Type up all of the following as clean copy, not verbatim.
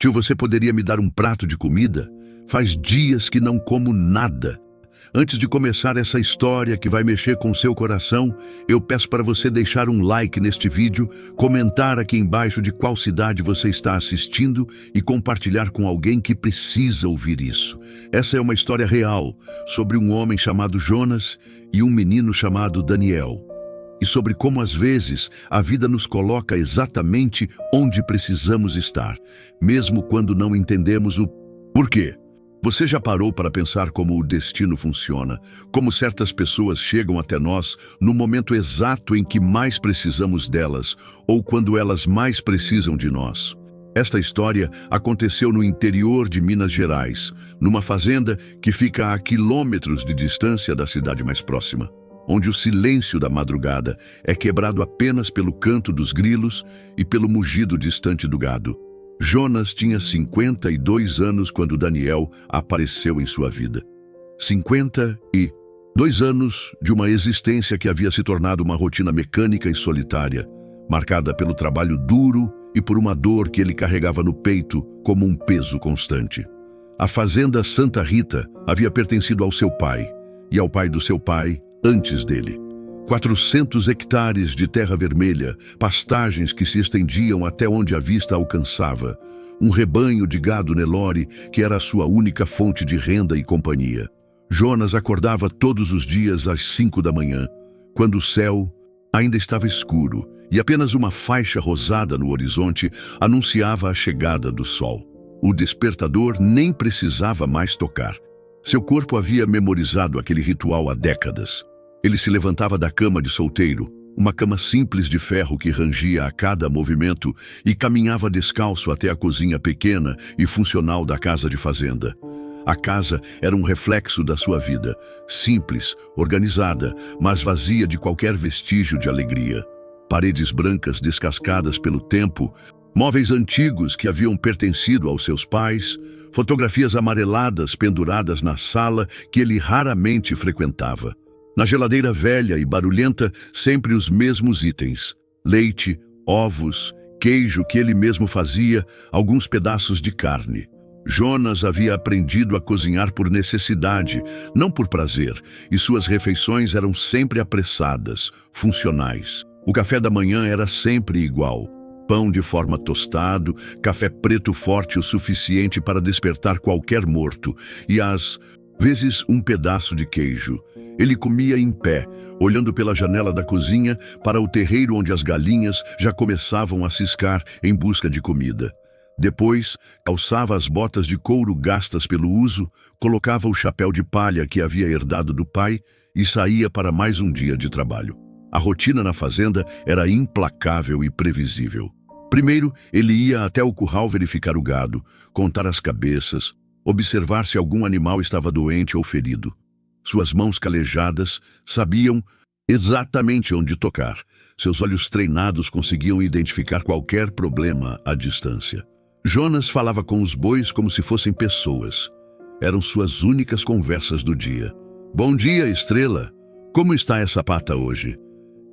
Tio, você poderia me dar um prato de comida? Faz dias que não como nada. Antes de começar essa história que vai mexer com seu coração, eu peço para você deixar um like neste vídeo, comentar aqui embaixo de qual cidade você está assistindo e compartilhar com alguém que precisa ouvir isso. Essa é uma história real sobre um homem chamado Jonas e um menino chamado Daniel. E sobre como às vezes a vida nos coloca exatamente onde precisamos estar, mesmo quando não entendemos o porquê. Você já parou para pensar como o destino funciona? Como certas pessoas chegam até nós no momento exato em que mais precisamos delas, ou quando elas mais precisam de nós? Esta história aconteceu no interior de Minas Gerais, numa fazenda que fica a quilômetros de distância da cidade mais próxima, onde o silêncio da madrugada é quebrado apenas pelo canto dos grilos e pelo mugido distante do gado. Jonas tinha 52 anos quando Daniel apareceu em sua vida. 52 anos de uma existência que havia se tornado uma rotina mecânica e solitária, marcada pelo trabalho duro e por uma dor que ele carregava no peito como um peso constante. A fazenda Santa Rita havia pertencido ao seu pai e ao pai do seu pai antes dele. 400 hectares de terra vermelha, pastagens que se estendiam até onde a vista alcançava, um rebanho de gado Nelore que era a sua única fonte de renda e companhia. Jonas acordava todos os dias às 5 da manhã, quando o céu ainda estava escuro e apenas uma faixa rosada no horizonte anunciava a chegada do sol. O despertador nem precisava mais tocar. Seu corpo havia memorizado aquele ritual há décadas. Ele se levantava da cama de solteiro, uma cama simples de ferro que rangia a cada movimento, e caminhava descalço até a cozinha pequena e funcional da casa de fazenda. A casa era um reflexo da sua vida, simples, organizada, mas vazia de qualquer vestígio de alegria. Paredes brancas descascadas pelo tempo, móveis antigos que haviam pertencido aos seus pais, fotografias amareladas penduradas na sala que ele raramente frequentava. Na geladeira velha e barulhenta, sempre os mesmos itens: leite, ovos, queijo que ele mesmo fazia, alguns pedaços de carne. Jonas havia aprendido a cozinhar por necessidade, não por prazer, e suas refeições eram sempre apressadas, funcionais. O café da manhã era sempre igual: pão de forma tostado, café preto forte o suficiente para despertar qualquer morto, e às vezes um pedaço de queijo. Ele comia em pé, olhando pela janela da cozinha para o terreiro onde as galinhas já começavam a ciscar em busca de comida. Depois, calçava as botas de couro gastas pelo uso, colocava o chapéu de palha que havia herdado do pai e saía para mais um dia de trabalho. A rotina na fazenda era implacável e previsível. Primeiro, ele ia até o curral verificar o gado, contar as cabeças, observar se algum animal estava doente ou ferido. Suas mãos calejadas sabiam exatamente onde tocar. Seus olhos treinados conseguiam identificar qualquer problema à distância. Jonas falava com os bois como se fossem pessoas. Eram suas únicas conversas do dia. "Bom dia, Estrela. Como está essa pata hoje?"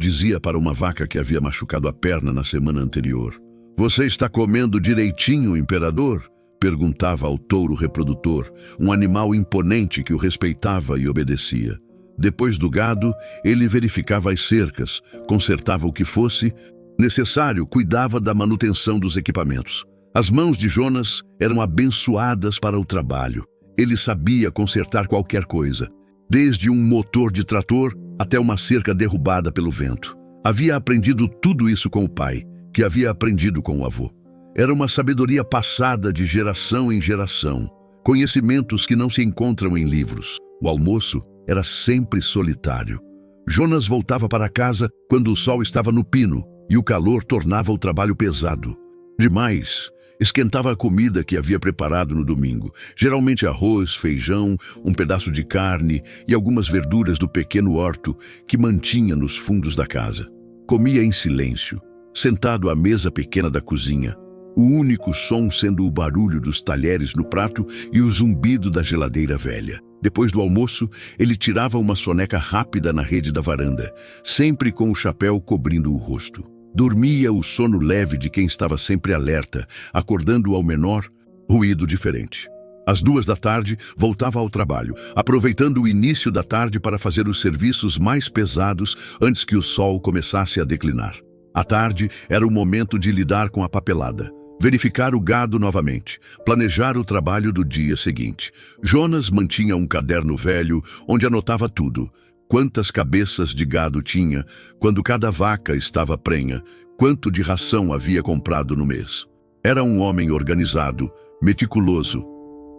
dizia para uma vaca que havia machucado a perna na semana anterior. "Você está comendo direitinho, imperador?" perguntava ao touro reprodutor, um animal imponente que o respeitava e obedecia. Depois do gado, ele verificava as cercas, consertava o que fosse necessário, cuidava da manutenção dos equipamentos. As mãos de Jonas eram abençoadas para o trabalho. Ele sabia consertar qualquer coisa, desde um motor de trator até uma cerca derrubada pelo vento. Havia aprendido tudo isso com o pai, que havia aprendido com o avô. Era uma sabedoria passada de geração em geração, conhecimentos que não se encontram em livros. O almoço era sempre solitário. Jonas voltava para casa quando o sol estava no pino e o calor tornava o trabalho pesado. Demais, esquentava a comida que havia preparado no domingo, geralmente arroz, feijão, um pedaço de carne e algumas verduras do pequeno horto que mantinha nos fundos da casa. Comia em silêncio, sentado à mesa pequena da cozinha, o único som sendo o barulho dos talheres no prato e o zumbido da geladeira velha. Depois do almoço, ele tirava uma soneca rápida na rede da varanda, sempre com o chapéu cobrindo o rosto. Dormia o sono leve de quem estava sempre alerta, acordando ao menor Ruído diferente. Às 2 da tarde, voltava ao trabalho, aproveitando o início da tarde para fazer os serviços mais pesados antes que o sol começasse a declinar. À tarde era o momento de lidar com a papelada, verificar o gado novamente, planejar o trabalho do dia seguinte. Jonas mantinha um caderno velho onde anotava tudo: quantas cabeças de gado tinha, quando cada vaca estava prenha, quanto de ração havia comprado no mês. Era um homem organizado, meticuloso.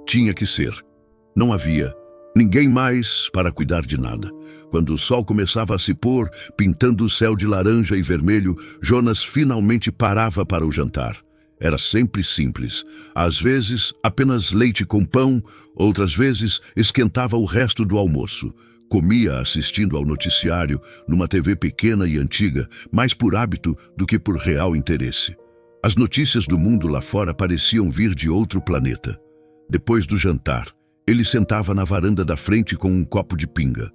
Tinha que ser. Não havia ninguém mais para cuidar de nada. Quando o sol começava a se pôr, pintando o céu de laranja e vermelho, Jonas finalmente parava para o jantar. Era sempre simples. Às vezes, apenas leite com pão, outras vezes, esquentava o resto do almoço. Comia assistindo ao noticiário, numa TV pequena e antiga, mais por hábito do que por real interesse. As notícias do mundo lá fora pareciam vir de outro planeta. Depois do jantar, ele sentava na varanda da frente com um copo de pinga.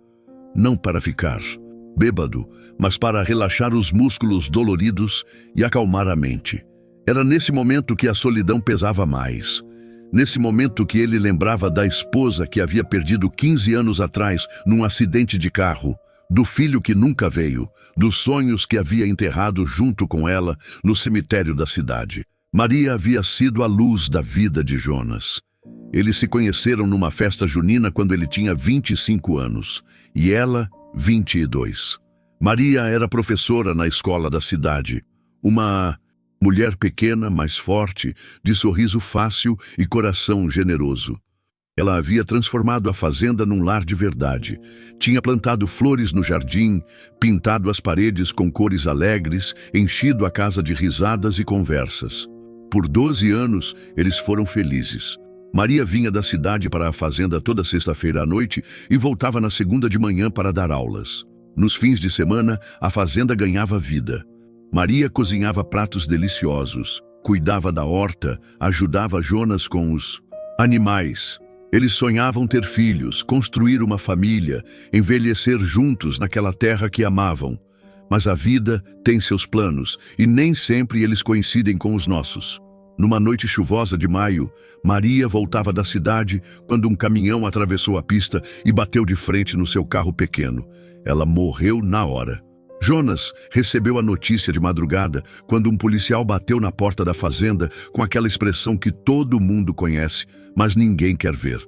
Não para ficar bêbado, mas para relaxar os músculos doloridos e acalmar a mente. Era nesse momento que a solidão pesava mais. Nesse momento que ele lembrava da esposa que havia perdido 15 anos atrás num acidente de carro, do filho que nunca veio, dos sonhos que havia enterrado junto com ela no cemitério da cidade. Maria havia sido a luz da vida de Jonas. Eles se conheceram numa festa junina quando ele tinha 25 anos e ela 22. Maria era professora na escola da cidade, uma mulher pequena, mas forte, de sorriso fácil e coração generoso. Ela havia transformado a fazenda num lar de verdade. Tinha plantado flores no jardim, pintado as paredes com cores alegres, enchido a casa de risadas e conversas. Por 12 anos, eles foram felizes. Maria vinha da cidade para a fazenda toda sexta-feira à noite e voltava na segunda de manhã para dar aulas. Nos fins de semana, a fazenda ganhava vida. Maria cozinhava pratos deliciosos, cuidava da horta, ajudava Jonas com os animais. Eles sonhavam ter filhos, construir uma família, envelhecer juntos naquela terra que amavam. Mas a vida tem seus planos e nem sempre eles coincidem com os nossos. Numa noite chuvosa de maio, Maria voltava da cidade quando um caminhão atravessou a pista e bateu de frente no seu carro pequeno. Ela morreu na hora. Jonas recebeu a notícia de madrugada quando um policial bateu na porta da fazenda com aquela expressão que todo mundo conhece, mas ninguém quer ver.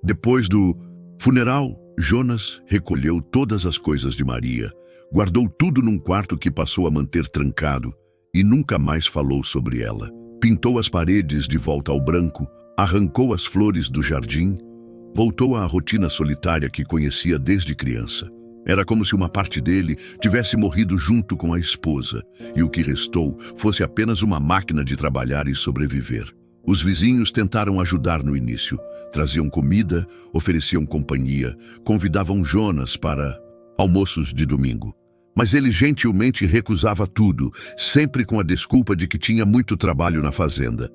Depois do funeral, Jonas recolheu todas as coisas de Maria, guardou tudo num quarto que passou a manter trancado e nunca mais falou sobre ela. Pintou as paredes de volta ao branco, arrancou as flores do jardim, voltou à rotina solitária que conhecia desde criança. Era como se uma parte dele tivesse morrido junto com a esposa, e o que restou fosse apenas uma máquina de trabalhar e sobreviver. Os vizinhos tentaram ajudar no início. Traziam comida, ofereciam companhia, convidavam Jonas para almoços de domingo. Mas ele gentilmente recusava tudo, sempre com a desculpa de que tinha muito trabalho na fazenda.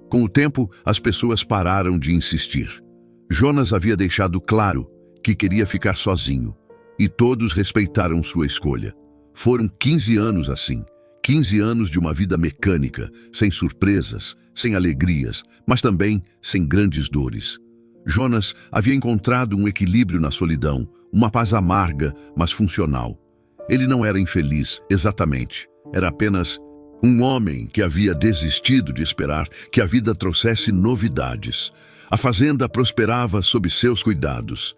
Com o tempo, as pessoas pararam de insistir. Jonas havia deixado claro que queria ficar sozinho, e todos respeitaram sua escolha. Foram 15 anos assim, 15 anos de uma vida mecânica, sem surpresas, sem alegrias, mas também sem grandes dores. Jonas havia encontrado um equilíbrio na solidão, uma paz amarga, mas funcional. Ele não era infeliz, exatamente. Era apenas um homem que havia desistido de esperar que a vida trouxesse novidades. A fazenda prosperava sob seus cuidados.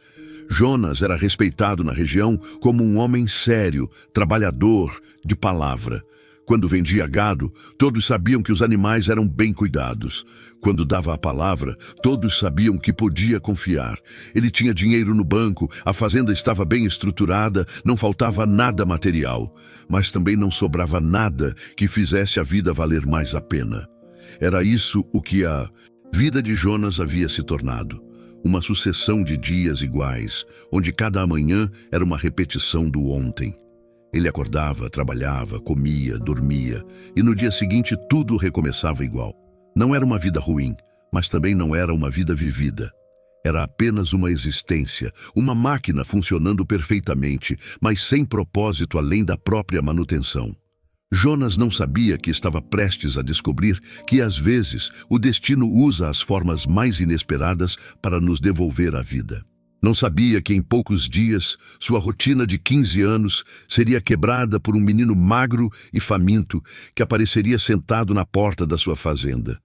Jonas era respeitado na região como um homem sério, trabalhador, de palavra. Quando vendia gado, todos sabiam que os animais eram bem cuidados. Quando dava a palavra, todos sabiam que podia confiar. Ele tinha dinheiro no banco, a fazenda estava bem estruturada, não faltava nada material. Mas também não sobrava nada que fizesse a vida valer mais a pena. Era isso o que a vida de Jonas havia se tornado. Uma sucessão de dias iguais, onde cada amanhã era uma repetição do ontem. Ele acordava, trabalhava, comia, dormia, e no dia seguinte tudo recomeçava igual. Não era uma vida ruim, mas também não era uma vida vivida. Era apenas uma existência, uma máquina funcionando perfeitamente, mas sem propósito além da própria manutenção. Jonas não sabia que estava prestes a descobrir que, às vezes, o destino usa as formas mais inesperadas para nos devolver a vida. Não sabia que em poucos dias sua rotina de 15 anos seria quebrada por um menino magro e faminto que apareceria sentado na porta da sua fazenda.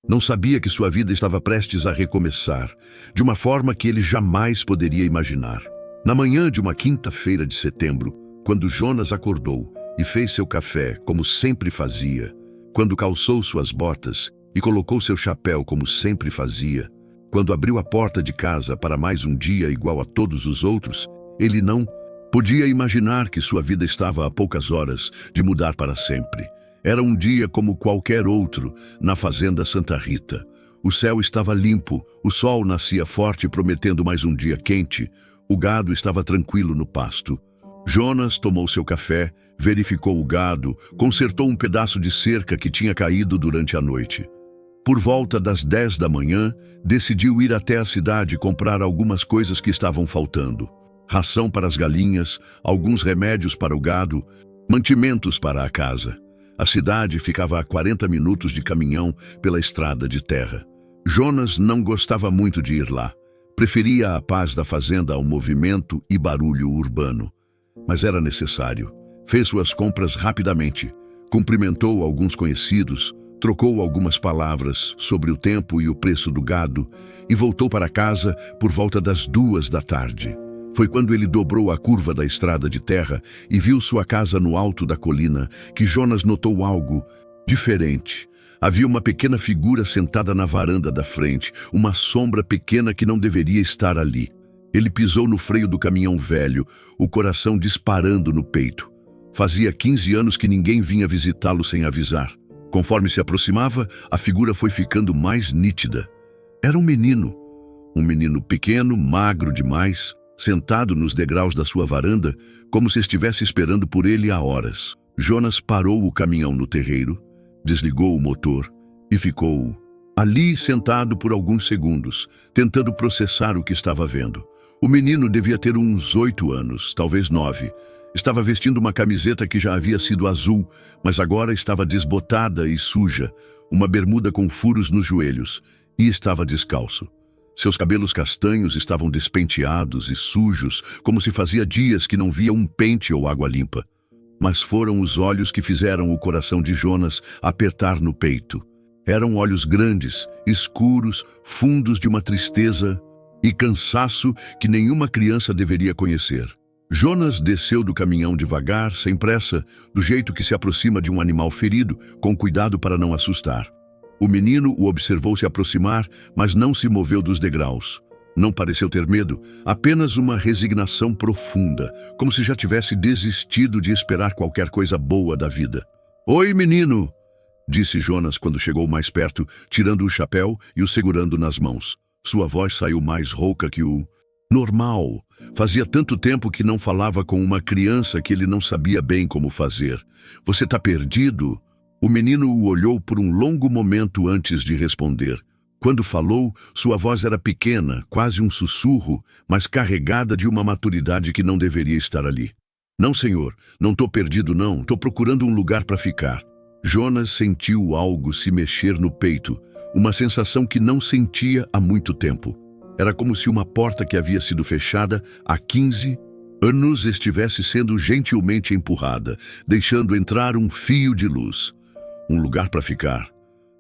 Não sabia que sua vida estava prestes a recomeçar, de uma forma que ele jamais poderia imaginar. Na manhã de uma quinta-feira de setembro, quando Jonas acordou e fez seu café como sempre fazia, quando calçou suas botas e colocou seu chapéu como sempre fazia, quando abriu a porta de casa para mais um dia igual a todos os outros, ele não podia imaginar que sua vida estava a poucas horas de mudar para sempre. Era um dia como qualquer outro na fazenda Santa Rita. O céu estava limpo, o sol nascia forte prometendo mais um dia quente, o gado estava tranquilo no pasto. Jonas tomou seu café, verificou o gado, consertou um pedaço de cerca que tinha caído durante a noite. Por volta das 10 da manhã, decidiu ir até a cidade comprar algumas coisas que estavam faltando. Ração para as galinhas, alguns remédios para o gado, mantimentos para a casa. A cidade ficava a 40 minutos de caminhão pela estrada de terra. Jonas não gostava muito de ir lá. Preferia a paz da fazenda ao movimento e barulho urbano. Mas era necessário. Fez suas compras rapidamente. Cumprimentou alguns conhecidos, trocou algumas palavras sobre o tempo e o preço do gado e voltou para casa por volta das 2 da tarde. Foi quando ele dobrou a curva da estrada de terra e viu sua casa no alto da colina que Jonas notou algo diferente. Havia uma pequena figura sentada na varanda da frente, uma sombra pequena que não deveria estar ali. Ele pisou no freio do caminhão velho, o coração disparando no peito. Fazia 15 anos que ninguém vinha visitá-lo sem avisar. Conforme se aproximava, a figura foi ficando mais nítida. Era um menino pequeno, magro demais, sentado nos degraus da sua varanda, como se estivesse esperando por ele há horas. Jonas parou o caminhão no terreiro, desligou o motor e ficou ali sentado por alguns segundos, tentando processar o que estava vendo. O menino devia ter uns 8 anos, talvez 9. Estava vestindo uma camiseta que já havia sido azul, mas agora estava desbotada e suja, uma bermuda com furos nos joelhos, e estava descalço. Seus cabelos castanhos estavam despenteados e sujos, como se fazia dias que não via um pente ou água limpa. Mas foram os olhos que fizeram o coração de Jonas apertar no peito. Eram olhos grandes, escuros, fundos de uma tristeza e cansaço que nenhuma criança deveria conhecer. Jonas desceu do caminhão devagar, sem pressa, do jeito que se aproxima de um animal ferido, com cuidado para não assustar. O menino o observou se aproximar, mas não se moveu dos degraus. Não pareceu ter medo, apenas uma resignação profunda, como se já tivesse desistido de esperar qualquer coisa boa da vida. "Oi, menino!" disse Jonas quando chegou mais perto, tirando o chapéu e o segurando nas mãos. Sua voz saiu mais rouca que o normal. Fazia tanto tempo que não falava com uma criança que ele não sabia bem como fazer. "Você está perdido?" O menino o olhou por um longo momento antes de responder. Quando falou, sua voz era pequena, quase um sussurro, mas carregada de uma maturidade que não deveria estar ali. "Não, senhor, não estou perdido não, estou procurando um lugar para ficar." Jonas sentiu algo se mexer no peito, uma sensação que não sentia há muito tempo. Era como se uma porta que havia sido fechada há 15 anos estivesse sendo gentilmente empurrada, deixando entrar um fio de luz. "Um lugar para ficar."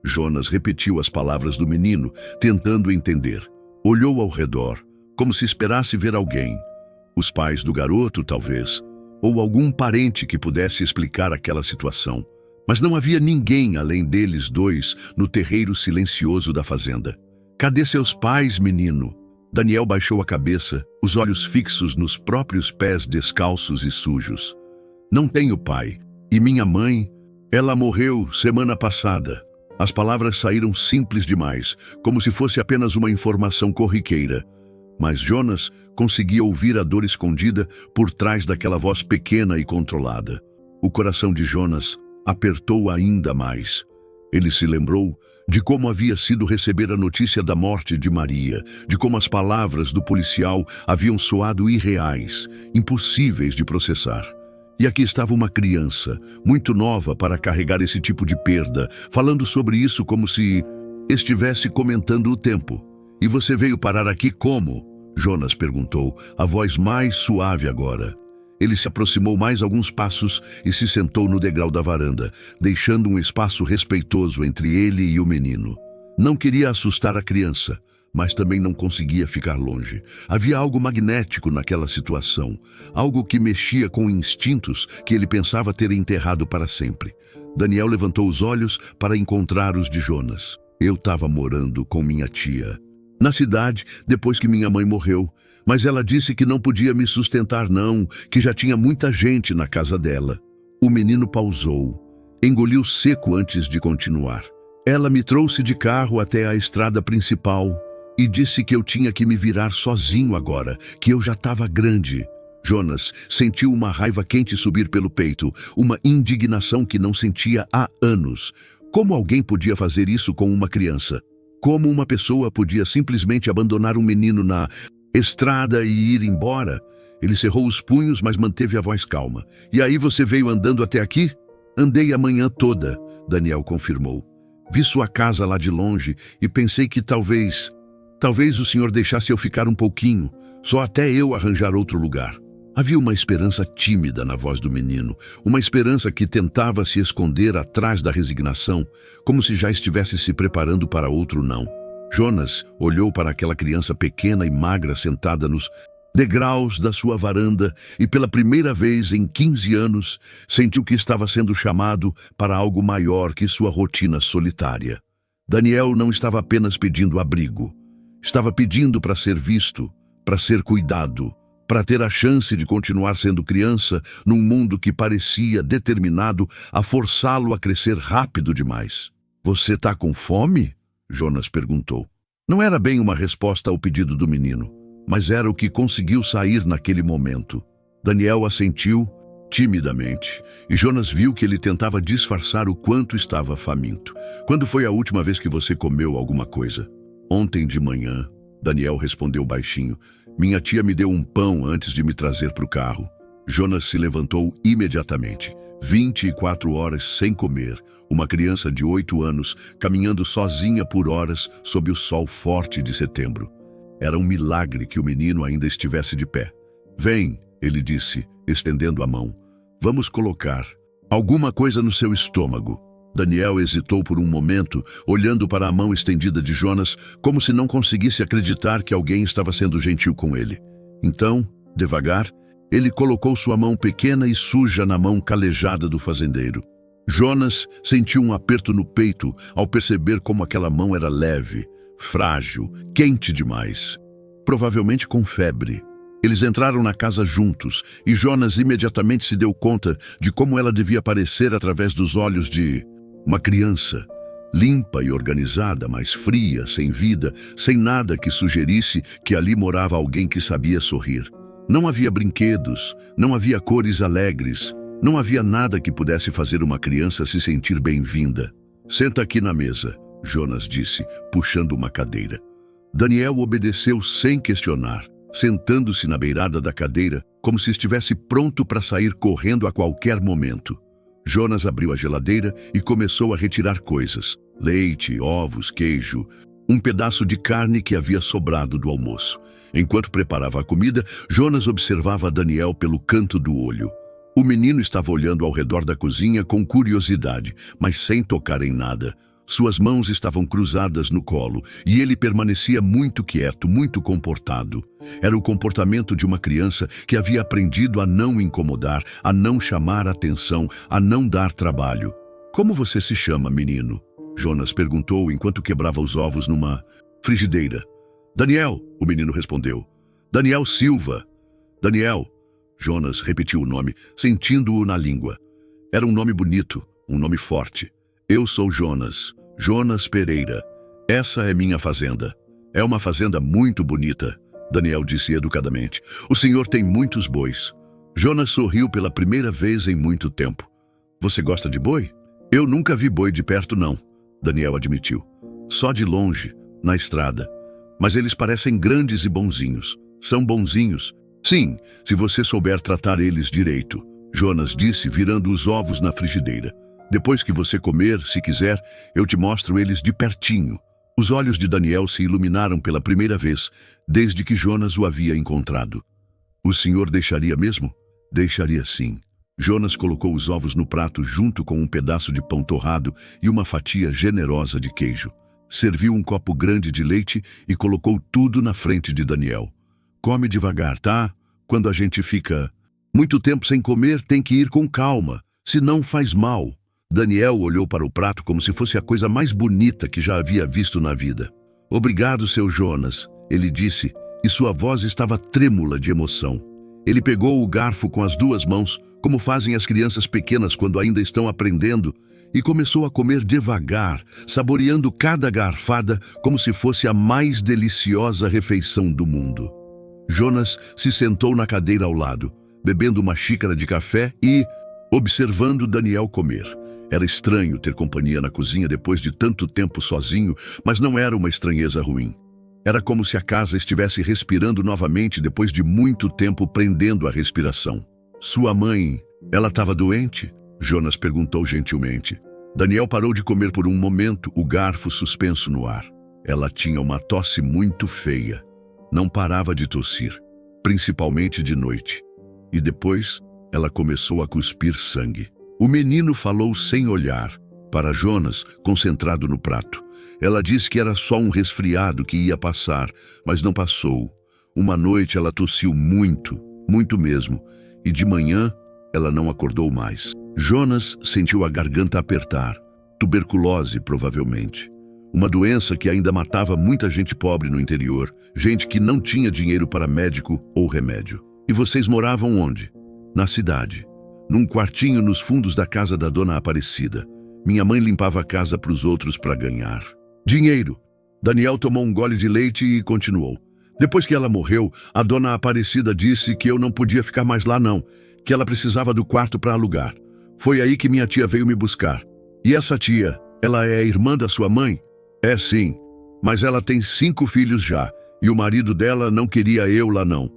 Jonas repetiu as palavras do menino, tentando entender. Olhou ao redor, como se esperasse ver alguém. Os pais do garoto, talvez, ou algum parente que pudesse explicar aquela situação. Mas não havia ninguém além deles dois no terreiro silencioso da fazenda. "Cadê seus pais, menino?" Daniel baixou a cabeça, os olhos fixos nos próprios pés descalços e sujos. "Não tenho pai. E minha mãe? Ela morreu semana passada." As palavras saíram simples demais, como se fosse apenas uma informação corriqueira. Mas Jonas conseguia ouvir a dor escondida por trás daquela voz pequena e controlada. O coração de Jonas apertou ainda mais. Ele se lembrou de como havia sido receber a notícia da morte de Maria, de como as palavras do policial haviam soado irreais, impossíveis de processar. E aqui estava uma criança, muito nova para carregar esse tipo de perda, falando sobre isso como se estivesse comentando o tempo. E você veio parar aqui como? Jonas perguntou, a voz mais suave agora. Ele se aproximou mais alguns passos e se sentou no degrau da varanda, deixando um espaço respeitoso entre ele e o menino. Não queria assustar a criança, mas também não conseguia ficar longe. Havia algo magnético naquela situação, algo que mexia com instintos que ele pensava ter enterrado para sempre. Daniel levantou os olhos para encontrar os de Jonas. Eu estava morando com minha tia na cidade depois que minha mãe morreu, mas ela disse que não podia me sustentar não, que já tinha muita gente na casa dela. O menino pausou, engoliu seco antes de continuar. Ela me trouxe de carro até a estrada principal e disse que eu tinha que me virar sozinho agora, que eu já estava grande. Jonas sentiu uma raiva quente subir pelo peito, uma indignação que não sentia há anos. Como alguém podia fazer isso com uma criança? Como uma pessoa podia simplesmente abandonar um menino na estrada e ir embora? Ele cerrou os punhos, mas manteve a voz calma. E aí você veio andando até aqui? Andei a manhã toda, Daniel confirmou. Vi sua casa lá de longe e pensei que talvez o senhor deixasse eu ficar um pouquinho, só até eu arranjar outro lugar. Havia uma esperança tímida na voz do menino, uma esperança que tentava se esconder atrás da resignação, como se já estivesse se preparando para outro não. Jonas olhou para aquela criança pequena e magra sentada nos degraus da sua varanda e pela primeira vez em 15 anos sentiu que estava sendo chamado para algo maior que sua rotina solitária. Daniel não estava apenas pedindo abrigo, estava pedindo para ser visto, para ser cuidado, para ter a chance de continuar sendo criança num mundo que parecia determinado a forçá-lo a crescer rápido demais. Você está com fome? Jonas perguntou. Não era bem uma resposta ao pedido do menino, mas era o que conseguiu sair naquele momento. Daniel assentiu timidamente, e Jonas viu que ele tentava disfarçar o quanto estava faminto. Quando foi a última vez que você comeu alguma coisa? Ontem de manhã, Daniel respondeu baixinho. Minha tia me deu um pão antes de me trazer para o carro. Jonas se levantou imediatamente. 24 horas sem comer, uma criança de 8 anos caminhando sozinha por horas sob o sol forte de setembro. Era um milagre que o menino ainda estivesse de pé. Vem, ele disse, estendendo a mão. Vamos colocar alguma coisa no seu estômago. Daniel hesitou por um momento, olhando para a mão estendida de Jonas, como se não conseguisse acreditar que alguém estava sendo gentil com ele. Então, devagar, ele colocou sua mão pequena e suja na mão calejada do fazendeiro. Jonas sentiu um aperto no peito ao perceber como aquela mão era leve, frágil, quente demais. Provavelmente com febre. Eles entraram na casa juntos e Jonas imediatamente se deu conta de como ela devia parecer através dos olhos de uma criança, limpa e organizada, mas fria, sem vida, sem nada que sugerisse que ali morava alguém que sabia sorrir. Não havia brinquedos, não havia cores alegres, não havia nada que pudesse fazer uma criança se sentir bem-vinda. Senta aqui na mesa, Jonas disse, puxando uma cadeira. Daniel obedeceu sem questionar, sentando-se na beirada da cadeira, como se estivesse pronto para sair correndo a qualquer momento. Jonas abriu a geladeira e começou a retirar coisas. Leite, ovos, queijo, um pedaço de carne que havia sobrado do almoço. Enquanto preparava a comida, Jonas observava Daniel pelo canto do olho. O menino estava olhando ao redor da cozinha com curiosidade, mas sem tocar em nada. Suas mãos estavam cruzadas no colo e ele permanecia muito quieto, muito comportado. Era o comportamento de uma criança que havia aprendido a não incomodar, a não chamar atenção, a não dar trabalho. Como você se chama, menino? Jonas perguntou enquanto quebrava os ovos numa frigideira. Daniel, o menino respondeu. Daniel Silva. Daniel. Jonas repetiu o nome, sentindo-o na língua. Era um nome bonito, um nome forte. Eu sou Jonas, Jonas Pereira. Essa é minha fazenda. É uma fazenda muito bonita, Daniel disse educadamente. O senhor tem muitos bois. Jonas sorriu pela primeira vez em muito tempo. Você gosta de boi? Eu nunca vi boi de perto, não, Daniel admitiu. Só de longe, na estrada. Mas eles parecem grandes e bonzinhos. São bonzinhos. Sim, se você souber tratar eles direito, Jonas disse, virando os ovos na frigideira. Depois que você comer, se quiser, eu te mostro eles de pertinho. Os olhos de Daniel se iluminaram pela primeira vez, desde que Jonas o havia encontrado. O senhor deixaria mesmo? Deixaria sim. Jonas colocou os ovos no prato junto com um pedaço de pão torrado e uma fatia generosa de queijo. Serviu um copo grande de leite e colocou tudo na frente de Daniel. Come devagar, tá? Quando a gente fica muito tempo sem comer, tem que ir com calma, senão faz mal. Daniel olhou para o prato como se fosse a coisa mais bonita que já havia visto na vida. Obrigado, seu Jonas, ele disse, e sua voz estava trêmula de emoção. Ele pegou o garfo com as duas mãos, como fazem as crianças pequenas quando ainda estão aprendendo, e começou a comer devagar, saboreando cada garfada como se fosse a mais deliciosa refeição do mundo. Jonas se sentou na cadeira ao lado, bebendo uma xícara de café e observando Daniel comer. Era estranho ter companhia na cozinha depois de tanto tempo sozinho, mas não era uma estranheza ruim. Era como se a casa estivesse respirando novamente depois de muito tempo prendendo a respiração. Sua mãe, ela estava doente? Jonas perguntou gentilmente. Daniel parou de comer por um momento, o garfo suspenso no ar. Ela tinha uma tosse muito feia. Não parava de tossir, principalmente de noite. E depois, ela começou a cuspir sangue. O menino falou sem olhar para Jonas, concentrado no prato. Ela disse que era só um resfriado que ia passar, mas não passou. Uma noite ela tossiu muito, muito mesmo, e de manhã ela não acordou mais. Jonas sentiu a garganta apertar. Tuberculose, provavelmente. Uma doença que ainda matava muita gente pobre no interior, gente que não tinha dinheiro para médico ou remédio. E vocês moravam onde? Na cidade. Num quartinho nos fundos da casa da dona Aparecida. Minha mãe limpava a casa para os outros para ganhar dinheiro. Daniel tomou um gole de leite e continuou. Depois que ela morreu, a dona Aparecida disse que eu não podia ficar mais lá não, que ela precisava do quarto para alugar. Foi aí que minha tia veio me buscar. E essa tia, ela é a irmã da sua mãe? É sim, mas ela tem 5 filhos já, e o marido dela não queria eu lá não.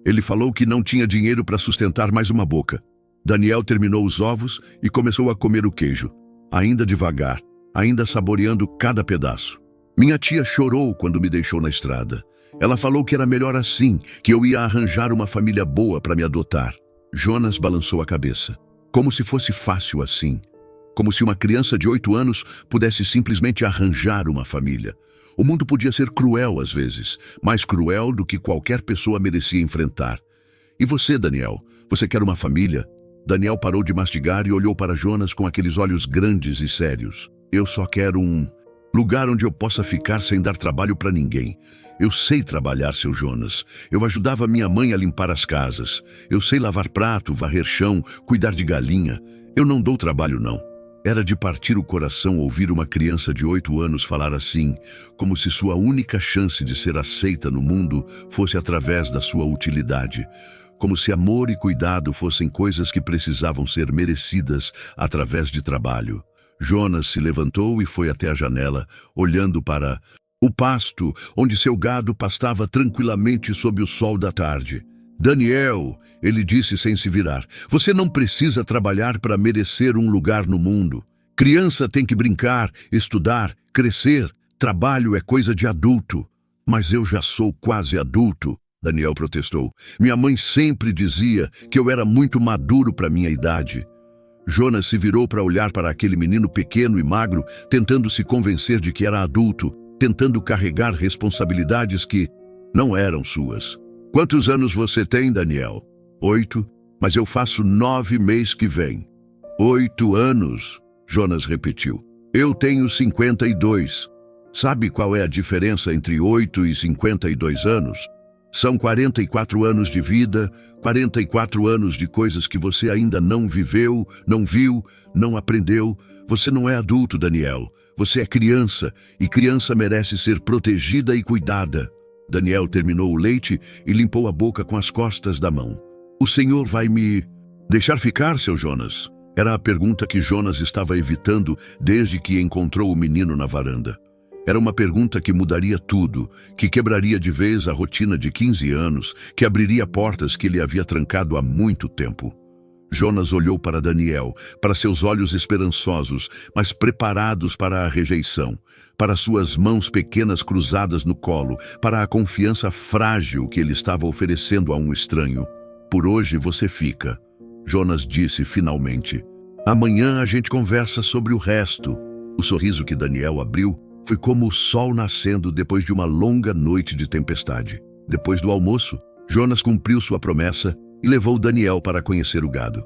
Ele falou que não tinha dinheiro para sustentar mais uma boca. Daniel terminou os ovos e começou a comer o queijo, ainda devagar, ainda saboreando cada pedaço. Minha tia chorou quando me deixou na estrada. Ela falou que era melhor assim, que eu ia arranjar uma família boa para me adotar. Jonas balançou a cabeça. Como se fosse fácil assim. Como se uma criança de 8 anos pudesse simplesmente arranjar uma família. O mundo podia ser cruel às vezes, mais cruel do que qualquer pessoa merecia enfrentar. E você, Daniel? Você quer uma família? Daniel parou de mastigar e olhou para Jonas com aqueles olhos grandes e sérios. Eu só quero um lugar onde eu possa ficar sem dar trabalho para ninguém. Eu sei trabalhar, seu Jonas. Eu ajudava minha mãe a limpar as casas. Eu sei lavar prato, varrer chão, cuidar de galinha. Eu não dou trabalho, não. Era de partir o coração ouvir uma criança de 8 anos falar assim, como se sua única chance de ser aceita no mundo fosse através da sua utilidade. Como se amor e cuidado fossem coisas que precisavam ser merecidas através de trabalho. Jonas se levantou e foi até a janela, olhando para o pasto, onde seu gado pastava tranquilamente sob o sol da tarde. Daniel, ele disse sem se virar, você não precisa trabalhar para merecer um lugar no mundo. Criança tem que brincar, estudar, crescer. Trabalho é coisa de adulto. Mas eu já sou quase adulto, Daniel protestou. Minha mãe sempre dizia que eu era muito maduro para minha idade. Jonas se virou para olhar para aquele menino pequeno e magro, tentando se convencer de que era adulto, tentando carregar responsabilidades que não eram suas. Quantos anos você tem, Daniel? 8, mas eu faço 9 mês que vem. 8 anos, Jonas repetiu. Eu tenho 52. Sabe qual é a diferença entre 8 e 52 anos? São 44 anos de vida, 44 anos de coisas que você ainda não viveu, não viu, não aprendeu. Você não é adulto, Daniel. Você é criança, e criança merece ser protegida e cuidada. Daniel terminou o leite e limpou a boca com as costas da mão. O senhor vai me deixar ficar, seu Jonas? Era a pergunta que Jonas estava evitando desde que encontrou o menino na varanda. Era uma pergunta que mudaria tudo, que quebraria de vez a rotina de 15 anos, que abriria portas que ele havia trancado há muito tempo. Jonas olhou para Daniel, para seus olhos esperançosos, mas preparados para a rejeição, para suas mãos pequenas cruzadas no colo, para a confiança frágil que ele estava oferecendo a um estranho. Por hoje você fica, Jonas disse finalmente. Amanhã a gente conversa sobre o resto. O sorriso que Daniel abriu foi como o sol nascendo depois de uma longa noite de tempestade. Depois do almoço, Jonas cumpriu sua promessa e levou Daniel para conhecer o gado.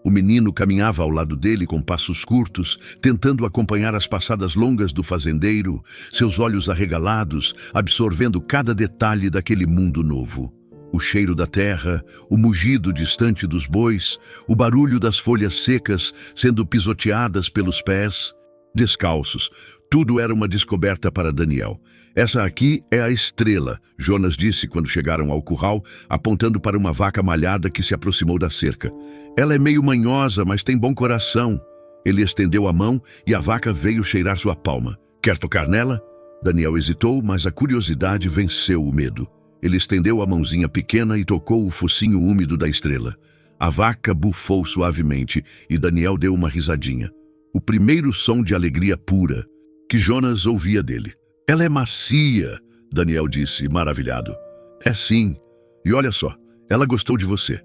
O menino caminhava ao lado dele com passos curtos, tentando acompanhar as passadas longas do fazendeiro, seus olhos arregalados, absorvendo cada detalhe daquele mundo novo. O cheiro da terra, o mugido distante dos bois, o barulho das folhas secas sendo pisoteadas pelos pés. Descalços, tudo era uma descoberta para Daniel. Essa aqui é a estrela, Jonas disse quando chegaram ao curral, apontando para uma vaca malhada que se aproximou da cerca. Ela é meio manhosa, mas tem bom coração. Ele estendeu a mão e a vaca veio cheirar sua palma. Quer tocar nela? Daniel hesitou, mas a curiosidade venceu o medo. Ele estendeu a mãozinha pequena e tocou o focinho úmido da estrela. A vaca bufou suavemente e Daniel deu uma risadinha. O primeiro som de alegria pura que Jonas ouvia dele. Ela é macia, Daniel disse, maravilhado. É sim. E olha só, ela gostou de você.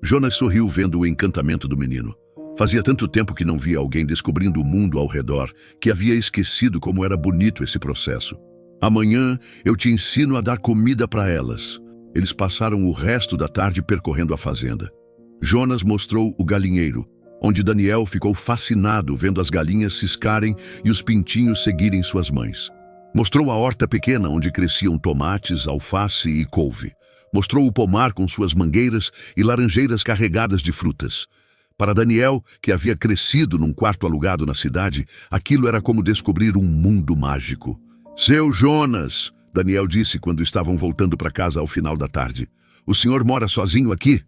Jonas sorriu vendo o encantamento do menino. Fazia tanto tempo que não via alguém descobrindo o mundo ao redor que havia esquecido como era bonito esse processo. Amanhã eu te ensino a dar comida para elas. Eles passaram o resto da tarde percorrendo a fazenda. Jonas mostrou o galinheiro, onde Daniel ficou fascinado vendo as galinhas ciscarem e os pintinhos seguirem suas mães. Mostrou a horta pequena onde cresciam tomates, alface e couve. Mostrou o pomar com suas mangueiras e laranjeiras carregadas de frutas. Para Daniel, que havia crescido num quarto alugado na cidade, aquilo era como descobrir um mundo mágico. Seu Jonas, Daniel disse quando estavam voltando para casa ao final da tarde. O senhor mora sozinho aqui?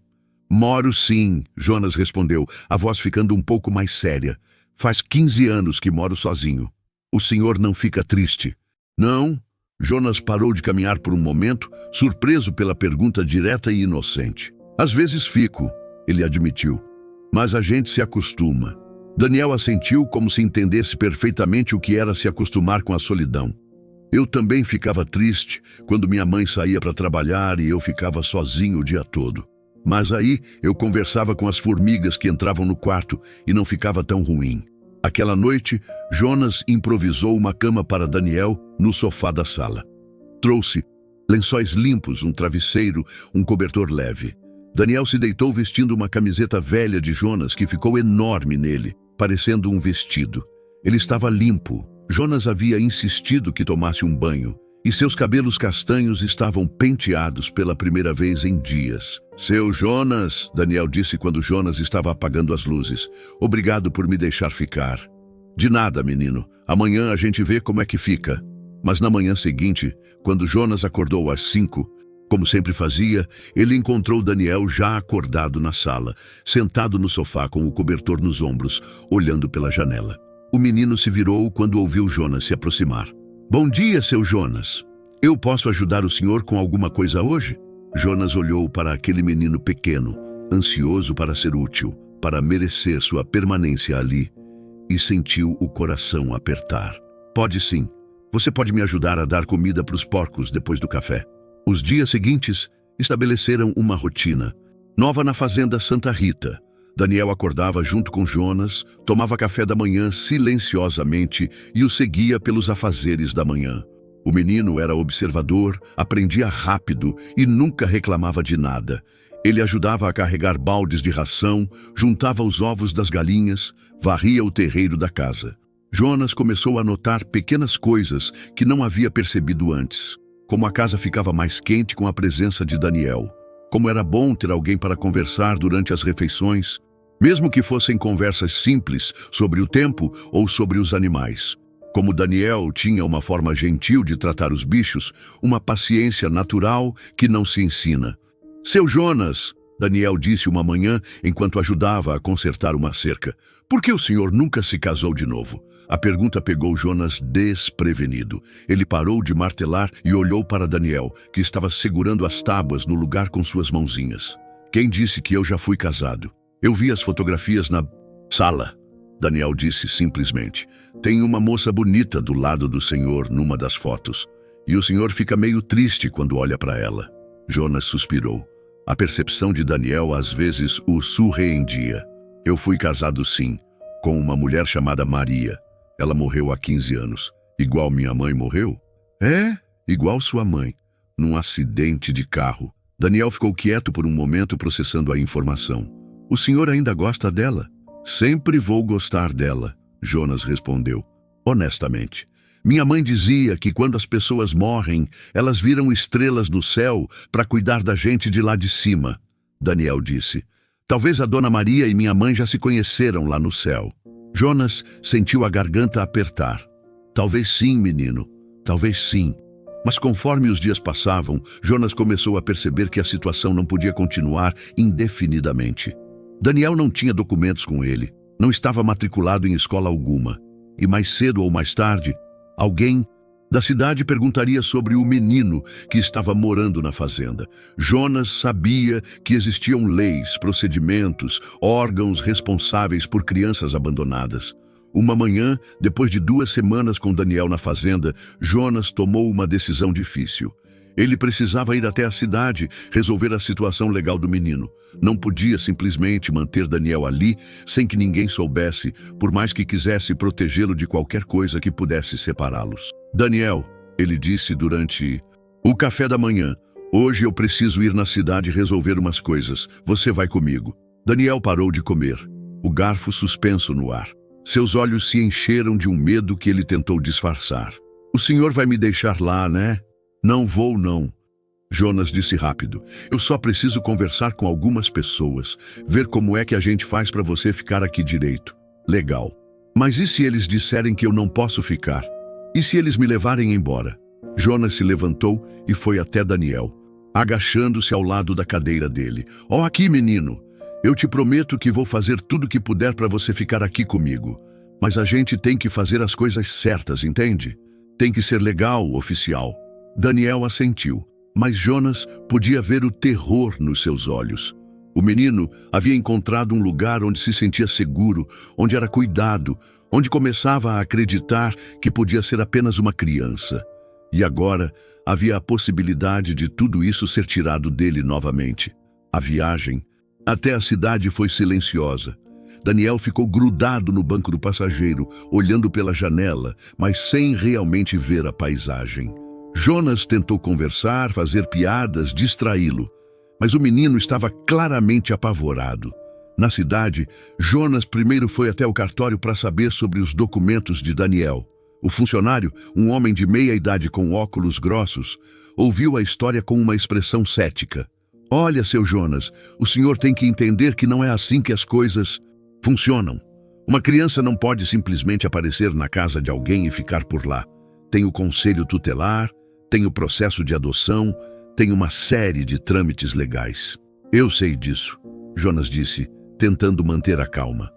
Moro sim, Jonas respondeu, a voz ficando um pouco mais séria. Faz 15 anos que moro sozinho. O senhor não fica triste? Não. Jonas parou de caminhar por um momento, surpreso pela pergunta direta e inocente. Às vezes fico, ele admitiu. Mas a gente se acostuma. Daniel assentiu como se entendesse perfeitamente o que era se acostumar com a solidão. Eu também ficava triste quando minha mãe saía para trabalhar e eu ficava sozinho o dia todo. Mas aí eu conversava com as formigas que entravam no quarto e não ficava tão ruim. Aquela noite, Jonas improvisou uma cama para Daniel no sofá da sala. Trouxe lençóis limpos, um travesseiro, um cobertor leve. Daniel se deitou vestindo uma camiseta velha de Jonas que ficou enorme nele, parecendo um vestido. Ele estava limpo. Jonas havia insistido que tomasse um banho, e seus cabelos castanhos estavam penteados pela primeira vez em dias. Seu Jonas, Daniel disse quando Jonas estava apagando as luzes. Obrigado por me deixar ficar. De nada, menino. Amanhã a gente vê como é que fica. Mas na manhã seguinte, quando Jonas acordou às 5, como sempre fazia, ele encontrou Daniel já acordado na sala, sentado no sofá com o cobertor nos ombros, olhando pela janela. O menino se virou quando ouviu Jonas se aproximar. Bom dia, seu Jonas. Eu posso ajudar o senhor com alguma coisa hoje? Jonas olhou para aquele menino pequeno, ansioso para ser útil, para merecer sua permanência ali, e sentiu o coração apertar. Pode sim. Você pode me ajudar a dar comida para os porcos depois do café. Os dias seguintes estabeleceram uma rotina, nova na fazenda Santa Rita. Daniel acordava junto com Jonas, tomava café da manhã silenciosamente e o seguia pelos afazeres da manhã. O menino era observador, aprendia rápido e nunca reclamava de nada. Ele ajudava a carregar baldes de ração, juntava os ovos das galinhas, varria o terreiro da casa. Jonas começou a notar pequenas coisas que não havia percebido antes, como a casa ficava mais quente com a presença de Daniel, como era bom ter alguém para conversar durante as refeições, mesmo que fossem conversas simples sobre o tempo ou sobre os animais. Como Daniel tinha uma forma gentil de tratar os bichos, uma paciência natural que não se ensina. Seu Jonas, Daniel disse uma manhã enquanto ajudava a consertar uma cerca, por que o senhor nunca se casou de novo? A pergunta pegou Jonas desprevenido. Ele parou de martelar e olhou para Daniel, que estava segurando as tábuas no lugar com suas mãozinhas. Quem disse que eu já fui casado? Eu vi as fotografias na sala. Daniel disse simplesmente. Tem uma moça bonita do lado do senhor numa das fotos. E o senhor fica meio triste quando olha para ela. Jonas suspirou. A percepção de Daniel às vezes o surpreendia. Eu fui casado sim, com uma mulher chamada Maria. Ela morreu há 15 anos. Igual minha mãe morreu? É, igual sua mãe. Num acidente de carro. Daniel ficou quieto por um momento processando a informação. O senhor ainda gosta dela? Sempre vou gostar dela, Jonas respondeu, honestamente. Minha mãe dizia que quando as pessoas morrem, elas viram estrelas no céu para cuidar da gente de lá de cima, Daniel disse. Talvez a Dona Maria e minha mãe já se conheceram lá no céu. Jonas sentiu a garganta apertar. Talvez sim, menino, talvez sim. Mas conforme os dias passavam, Jonas começou a perceber que a situação não podia continuar indefinidamente. Daniel não tinha documentos com ele, não estava matriculado em escola alguma. E mais cedo ou mais tarde, alguém da cidade perguntaria sobre o menino que estava morando na fazenda. Jonas sabia que existiam leis, procedimentos, órgãos responsáveis por crianças abandonadas. Uma manhã, depois de 2 semanas com Daniel na fazenda, Jonas tomou uma decisão difícil. Ele precisava ir até a cidade, resolver a situação legal do menino. Não podia simplesmente manter Daniel ali sem que ninguém soubesse, por mais que quisesse protegê-lo de qualquer coisa que pudesse separá-los. Daniel, ele disse durante o café da manhã, hoje eu preciso ir na cidade resolver umas coisas. Você vai comigo. Daniel parou de comer, o garfo suspenso no ar. Seus olhos se encheram de um medo que ele tentou disfarçar. O senhor vai me deixar lá, né? Não vou, não. Jonas disse rápido. Eu só preciso conversar com algumas pessoas, ver como é que a gente faz para você ficar aqui direito. Legal. Mas e se eles disserem que eu não posso ficar? E se eles me levarem embora? Jonas se levantou e foi até Daniel, agachando-se ao lado da cadeira dele. Ó, aqui, menino. Eu te prometo que vou fazer tudo o que puder para você ficar aqui comigo. Mas a gente tem que fazer as coisas certas, entende? Tem que ser legal, oficial. Daniel assentiu, mas Jonas podia ver o terror nos seus olhos. O menino havia encontrado um lugar onde se sentia seguro, onde era cuidado, onde começava a acreditar que podia ser apenas uma criança. E agora havia a possibilidade de tudo isso ser tirado dele novamente. A viagem até a cidade foi silenciosa. Daniel ficou grudado no banco do passageiro, olhando pela janela, mas sem realmente ver a paisagem. Jonas tentou conversar, fazer piadas, distraí-lo, mas o menino estava claramente apavorado. Na cidade, Jonas primeiro foi até o cartório para saber sobre os documentos de Daniel. O funcionário, um homem de meia idade com óculos grossos, ouviu a história com uma expressão cética. Olha, seu Jonas, o senhor tem que entender que não é assim que as coisas funcionam. Uma criança não pode simplesmente aparecer na casa de alguém e ficar por lá. Tem o conselho tutelar, tem o processo de adoção, tem uma série de trâmites legais. Eu sei disso, Jonas disse, tentando manter a calma.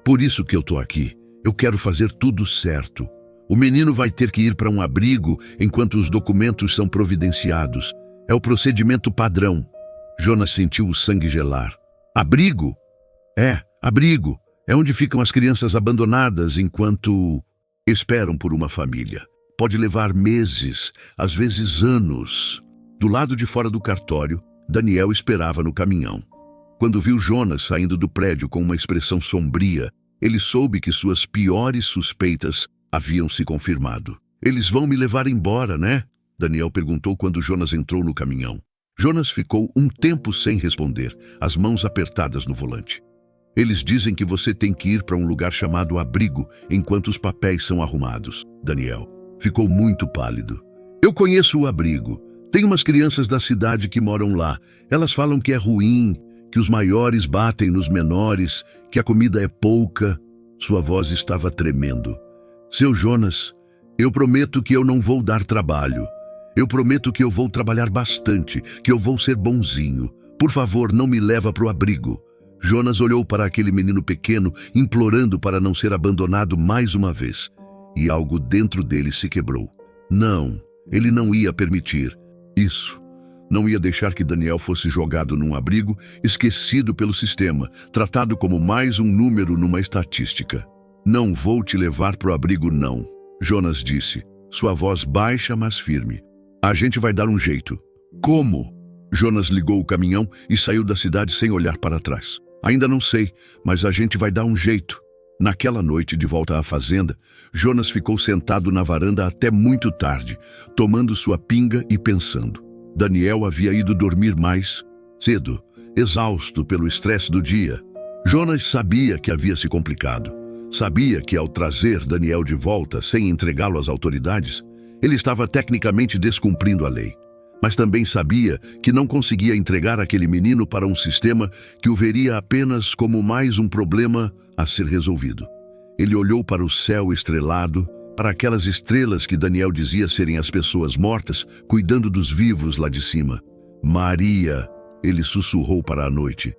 Por isso que eu tô aqui. Eu quero fazer tudo certo. O menino vai ter que ir para um abrigo enquanto os documentos são providenciados. É o procedimento padrão. Jonas sentiu o sangue gelar. Abrigo? É, abrigo. É onde ficam as crianças abandonadas enquanto esperam por uma família. Pode levar meses, às vezes anos. Do lado de fora do cartório, Daniel esperava no caminhão. Quando viu Jonas saindo do prédio com uma expressão sombria, ele soube que suas piores suspeitas haviam se confirmado. Eles vão me levar embora, né? Daniel perguntou quando Jonas entrou no caminhão. Jonas ficou um tempo sem responder, as mãos apertadas no volante. Eles dizem que você tem que ir para um lugar chamado abrigo enquanto os papéis são arrumados. Daniel ficou muito pálido. Eu conheço o abrigo. Tem umas crianças da cidade que moram lá. Elas falam que é ruim, que os maiores batem nos menores, que a comida é pouca. Sua voz estava tremendo. Seu Jonas, eu prometo que eu não vou dar trabalho. Eu prometo que eu vou trabalhar bastante, que eu vou ser bonzinho. Por favor, não me leva para o abrigo. Jonas olhou para aquele menino pequeno, implorando para não ser abandonado mais uma vez. E algo dentro dele se quebrou. Não, ele não ia permitir. Isso Não ia deixar que Daniel fosse jogado num abrigo, esquecido pelo sistema, tratado como mais um número numa estatística. Não vou te levar pro abrigo, não, Jonas disse, sua voz baixa, mas firme. A gente vai dar um jeito. Como? Jonas ligou o caminhão e saiu da cidade sem olhar para trás. Ainda não sei, mas a gente vai dar um jeito. Naquela noite, de volta à fazenda, Jonas ficou sentado na varanda até muito tarde, tomando sua pinga e pensando. Daniel havia ido dormir mais cedo, exausto pelo estresse do dia. Jonas sabia que havia se complicado. Sabia que ao trazer Daniel de volta sem entregá-lo às autoridades, ele estava tecnicamente descumprindo a lei. Mas também sabia que não conseguia entregar aquele menino para um sistema que o veria apenas como mais um problema a ser resolvido. Ele olhou para o céu estrelado, para aquelas estrelas que Daniel dizia serem as pessoas mortas, cuidando dos vivos lá de cima. Maria, ele sussurrou para a noite,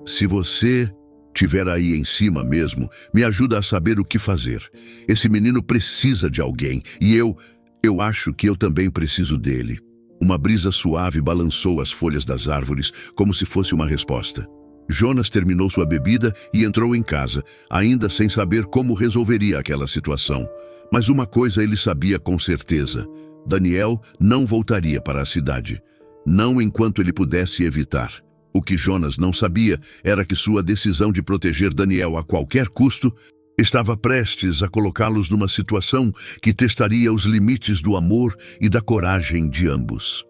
se você estiver aí em cima mesmo, me ajuda a saber o que fazer. Esse menino precisa de alguém e eu acho que eu também preciso dele. Uma brisa suave balançou as folhas das árvores como se fosse uma resposta. Jonas terminou sua bebida e entrou em casa, ainda sem saber como resolveria aquela situação. Mas uma coisa ele sabia com certeza. Daniel não voltaria para a cidade. Não enquanto ele pudesse evitar. O que Jonas não sabia era que sua decisão de proteger Daniel a qualquer custo estava prestes a colocá-los numa situação que testaria os limites do amor e da coragem de ambos.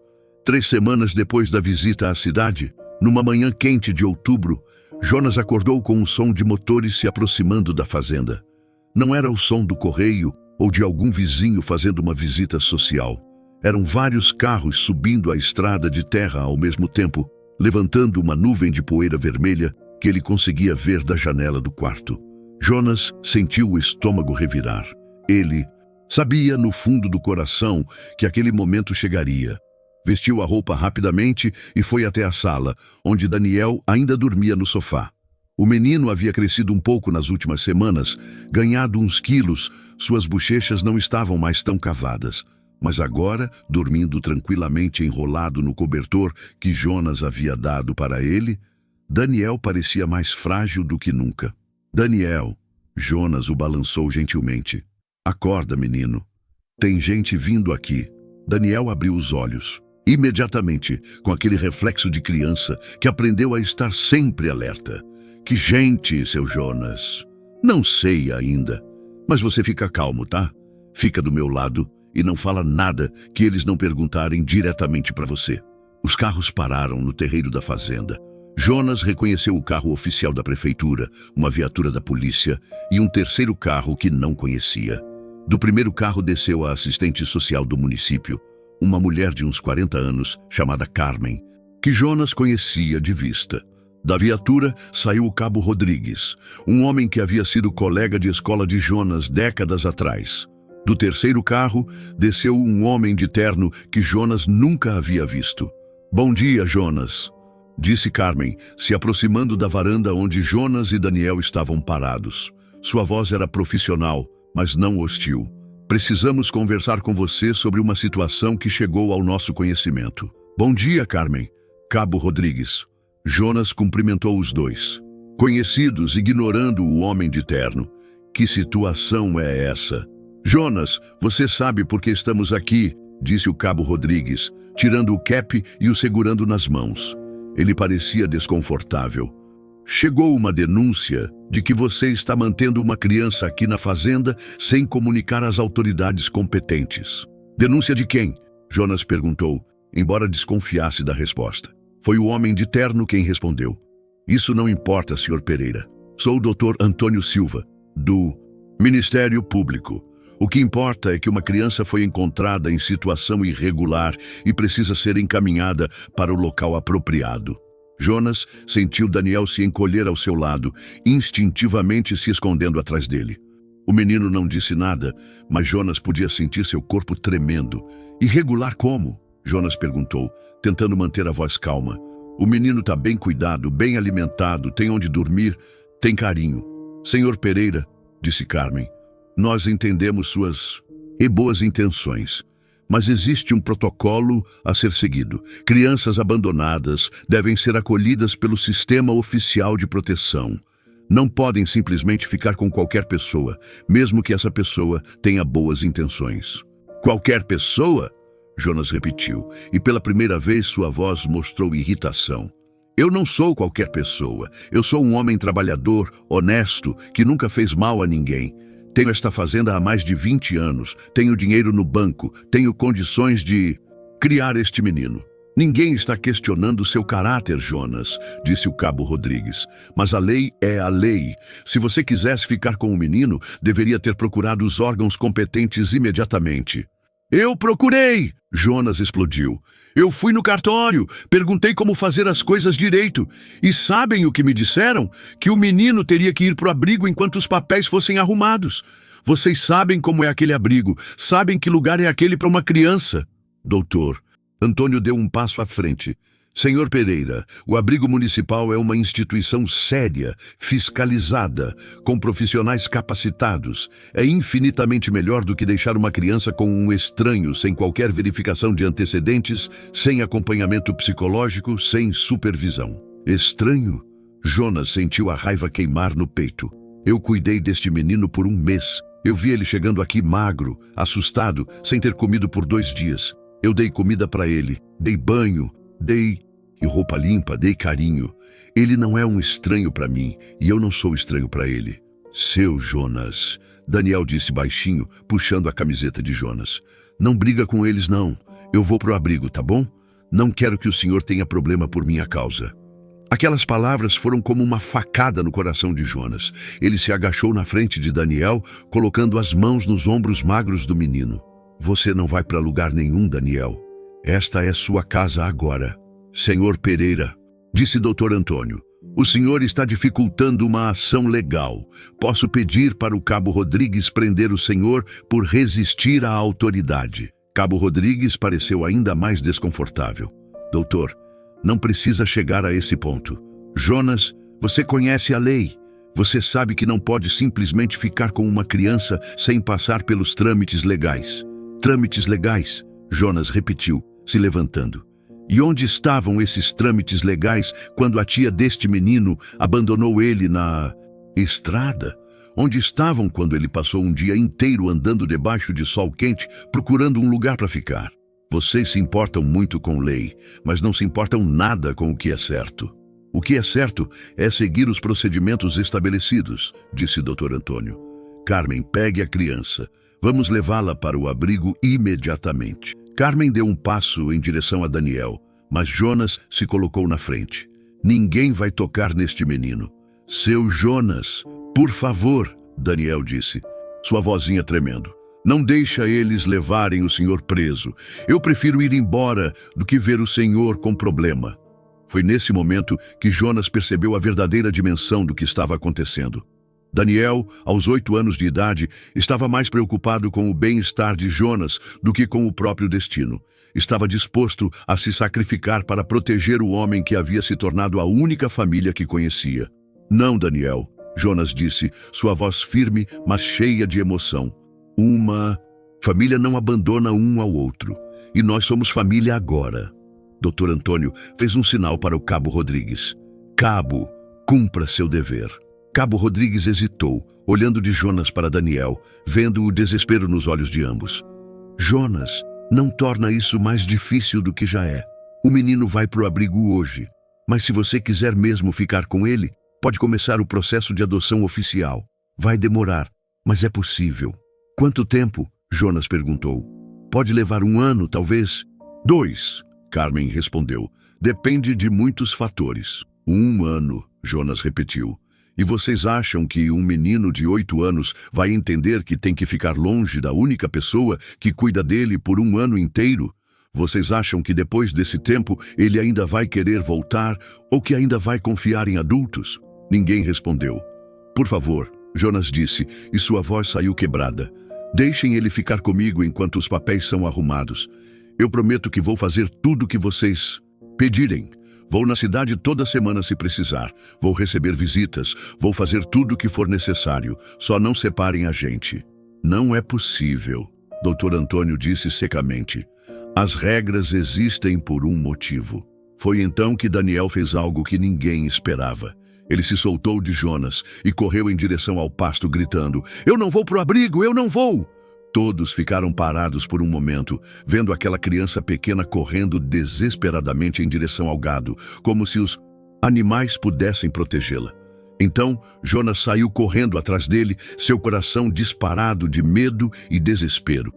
3 semanas depois da visita à cidade, numa manhã quente de outubro, Jonas acordou com um som de motores se aproximando da fazenda. Não era o som do correio ou de algum vizinho fazendo uma visita social. Eram vários carros subindo a estrada de terra ao mesmo tempo, levantando uma nuvem de poeira vermelha que ele conseguia ver da janela do quarto. Jonas sentiu o estômago revirar. Ele sabia no fundo do coração que aquele momento chegaria. Vestiu a roupa rapidamente e foi até a sala, onde Daniel ainda dormia no sofá. O menino havia crescido um pouco nas últimas semanas, ganhado uns quilos, suas bochechas não estavam mais tão cavadas. Mas agora, dormindo tranquilamente enrolado no cobertor que Jonas havia dado para ele, Daniel parecia mais frágil do que nunca. Daniel, Jonas o balançou gentilmente. Acorda, menino. Tem gente vindo aqui. Daniel abriu os olhos. Imediatamente, com aquele reflexo de criança que aprendeu a estar sempre alerta. Que gente, seu Jonas? Não sei ainda. Mas você fica calmo, tá? Fica do meu lado e não fala nada que eles não perguntarem diretamente para você. Os carros pararam no terreiro da fazenda. Jonas reconheceu o carro oficial da prefeitura, uma viatura da polícia e um terceiro carro que não conhecia. Do primeiro carro desceu a assistente social do município, uma mulher de uns 40 anos, chamada Carmen, que Jonas conhecia de vista. Da viatura saiu o cabo Rodrigues, um homem que havia sido colega de escola de Jonas décadas atrás. Do terceiro carro desceu um homem de terno que Jonas nunca havia visto. Bom dia, Jonas, disse Carmen, se aproximando da varanda onde Jonas e Daniel estavam parados. Sua voz era profissional, mas não hostil. Precisamos conversar com você sobre uma situação que chegou ao nosso conhecimento. Bom dia, Carmen. Cabo Rodrigues. Jonas cumprimentou os dois. Conhecidos, ignorando o homem de terno. Que situação é essa? Jonas, você sabe por que estamos aqui, disse o cabo Rodrigues, tirando o cap e o segurando nas mãos. Ele parecia desconfortável. Chegou uma denúncia de que você está mantendo uma criança aqui na fazenda sem comunicar às autoridades competentes. Denúncia de quem? Jonas perguntou, embora desconfiasse da resposta. Foi o homem de terno quem respondeu. Isso não importa, Sr. Pereira. Sou o Dr. Antônio Silva, do Ministério Público. O que importa é que uma criança foi encontrada em situação irregular e precisa ser encaminhada para o local apropriado. Jonas sentiu Daniel se encolher ao seu lado, instintivamente se escondendo atrás dele. O menino não disse nada, mas Jonas podia sentir seu corpo tremendo. Irregular como? Jonas perguntou, tentando manter a voz calma. O menino está bem cuidado, bem alimentado, tem onde dormir, tem carinho. Senhor Pereira, disse Carmen, nós entendemos suas boas intenções. Mas existe um protocolo a ser seguido. Crianças abandonadas devem ser acolhidas pelo sistema oficial de proteção. Não podem simplesmente ficar com qualquer pessoa, mesmo que essa pessoa tenha boas intenções. Qualquer pessoa? Jonas repetiu, e pela primeira vez sua voz mostrou irritação. Eu não sou qualquer pessoa. Eu sou um homem trabalhador, honesto, que nunca fez mal a ninguém. Tenho esta fazenda há mais de 20 anos. Tenho dinheiro no banco. Tenho condições de criar este menino. Ninguém está questionando seu caráter, Jonas, disse o cabo Rodrigues. Mas a lei é a lei. Se você quisesse ficar com o menino, deveria ter procurado os órgãos competentes imediatamente. Eu procurei! Jonas explodiu. Eu fui no cartório, perguntei como fazer as coisas direito. E sabem o que me disseram? Que o menino teria que ir para o abrigo enquanto os papéis fossem arrumados. Vocês sabem como é aquele abrigo, sabem que lugar é aquele para uma criança. Doutor, Antônio deu um passo à frente. Senhor Pereira, o abrigo municipal é uma instituição séria, fiscalizada, com profissionais capacitados. É infinitamente melhor do que deixar uma criança com um estranho, sem qualquer verificação de antecedentes, sem acompanhamento psicológico, sem supervisão. Estranho? Jonas sentiu a raiva queimar no peito. Eu cuidei deste menino por 1 mês. Eu vi ele chegando aqui magro, assustado, sem ter comido por 2 dias. Eu dei comida para ele, dei banho, dei roupa limpa, dei carinho. Ele não é um estranho para mim e eu não sou estranho para ele. Seu Jonas, Daniel disse baixinho, puxando a camiseta de Jonas. Não briga com eles não. Eu vou pro abrigo, tá bom? Não quero que o senhor tenha problema por minha causa. Aquelas palavras foram como uma facada no coração de Jonas. Ele se agachou na frente de Daniel, colocando as mãos nos ombros magros do menino. Você não vai para lugar nenhum, Daniel. Esta é sua casa agora. Senhor Pereira, disse Dr. Antônio, o senhor está dificultando uma ação legal. Posso pedir para o cabo Rodrigues prender o senhor por resistir à autoridade. Cabo Rodrigues pareceu ainda mais desconfortável. Doutor, não precisa chegar a esse ponto. Jonas, você conhece a lei. Você sabe que não pode simplesmente ficar com uma criança sem passar pelos trâmites legais. Trâmites legais? Jonas repetiu, se levantando. E onde estavam esses trâmites legais quando a tia deste menino abandonou ele na estrada? Onde estavam quando ele passou um dia inteiro andando debaixo de sol quente, procurando um lugar para ficar? Vocês se importam muito com lei, mas não se importam nada com o que é certo. O que é certo é seguir os procedimentos estabelecidos, disse Dr. Antônio. Carmen, pegue a criança. Vamos levá-la para o abrigo imediatamente. Carmen deu um passo em direção a Daniel, mas Jonas se colocou na frente. Ninguém vai tocar neste menino. Seu Jonas, por favor, Daniel disse, sua vozinha tremendo. Não deixa eles levarem o senhor preso. Eu prefiro ir embora do que ver o senhor com problema. Foi nesse momento que Jonas percebeu a verdadeira dimensão do que estava acontecendo. Daniel, aos 8 anos de idade, estava mais preocupado com o bem-estar de Jonas do que com o próprio destino. Estava disposto a se sacrificar para proteger o homem que havia se tornado a única família que conhecia. Não, Daniel, Jonas disse, sua voz firme, mas cheia de emoção. Uma família não abandona um ao outro. E nós somos família agora. Dr. Antônio fez um sinal para o cabo Rodrigues. Cabo, cumpra seu dever. Cabo Rodrigues hesitou, olhando de Jonas para Daniel, vendo o desespero nos olhos de ambos. Jonas, não torna isso mais difícil do que já é. O menino vai para o abrigo hoje, mas se você quiser mesmo ficar com ele, pode começar o processo de adoção oficial. Vai demorar, mas é possível. Quanto tempo? Jonas perguntou. Pode levar 1 ano, talvez? 2, Carmen respondeu. Depende de muitos fatores. 1 ano, Jonas repetiu. E vocês acham que um menino de 8 anos vai entender que tem que ficar longe da única pessoa que cuida dele por 1 ano inteiro? Vocês acham que depois desse tempo ele ainda vai querer voltar ou que ainda vai confiar em adultos? Ninguém respondeu. Por favor, Jonas disse, e sua voz saiu quebrada. Deixem ele ficar comigo enquanto os papéis são arrumados. Eu prometo que vou fazer tudo o que vocês pedirem. Vou na cidade toda semana se precisar. Vou receber visitas. Vou fazer tudo o que for necessário. Só não separem a gente. Não é possível. Dr. Antônio disse secamente. As regras existem por um motivo. Foi então que Daniel fez algo que ninguém esperava. Ele se soltou de Jonas e correu em direção ao pasto, gritando: "Eu não vou pro abrigo, eu não vou!" Todos ficaram parados por um momento, vendo aquela criança pequena correndo desesperadamente em direção ao gado, como se os animais pudessem protegê-la. Então, Jonas saiu correndo atrás dele, seu coração disparado de medo e desespero.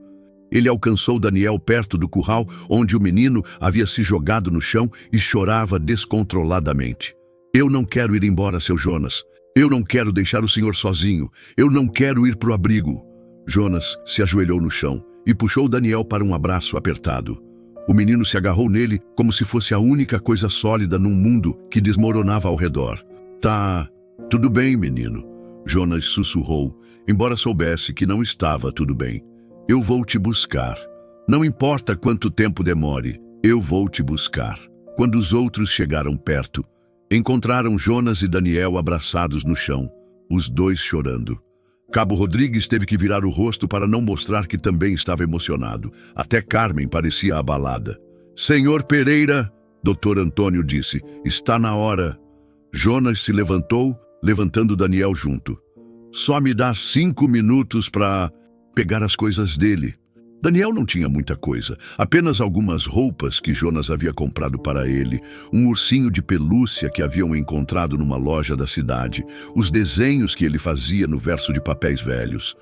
Ele alcançou Daniel perto do curral, onde o menino havia se jogado no chão e chorava descontroladamente. "Eu não quero ir embora, seu Jonas. Eu não quero deixar o senhor sozinho. Eu não quero ir pro abrigo." Jonas se ajoelhou no chão e puxou Daniel para um abraço apertado. O menino se agarrou nele como se fosse a única coisa sólida num mundo que desmoronava ao redor. "Tá, tudo bem, menino," Jonas sussurrou, embora soubesse que não estava tudo bem. "Eu vou te buscar. Não importa quanto tempo demore, eu vou te buscar." Quando os outros chegaram perto, encontraram Jonas e Daniel abraçados no chão, os dois chorando. Cabo Rodrigues teve que virar o rosto para não mostrar que também estava emocionado. Até Carmen parecia abalada. "Senhor Pereira," Dr. Antônio disse, "está na hora." Jonas se levantou, levantando Daniel junto. "Só me dá 5 minutos para pegar as coisas dele." Daniel não tinha muita coisa, apenas algumas roupas que Jonas havia comprado para ele, um ursinho de pelúcia que haviam encontrado numa loja da cidade, os desenhos que ele fazia no verso de papéis velhos.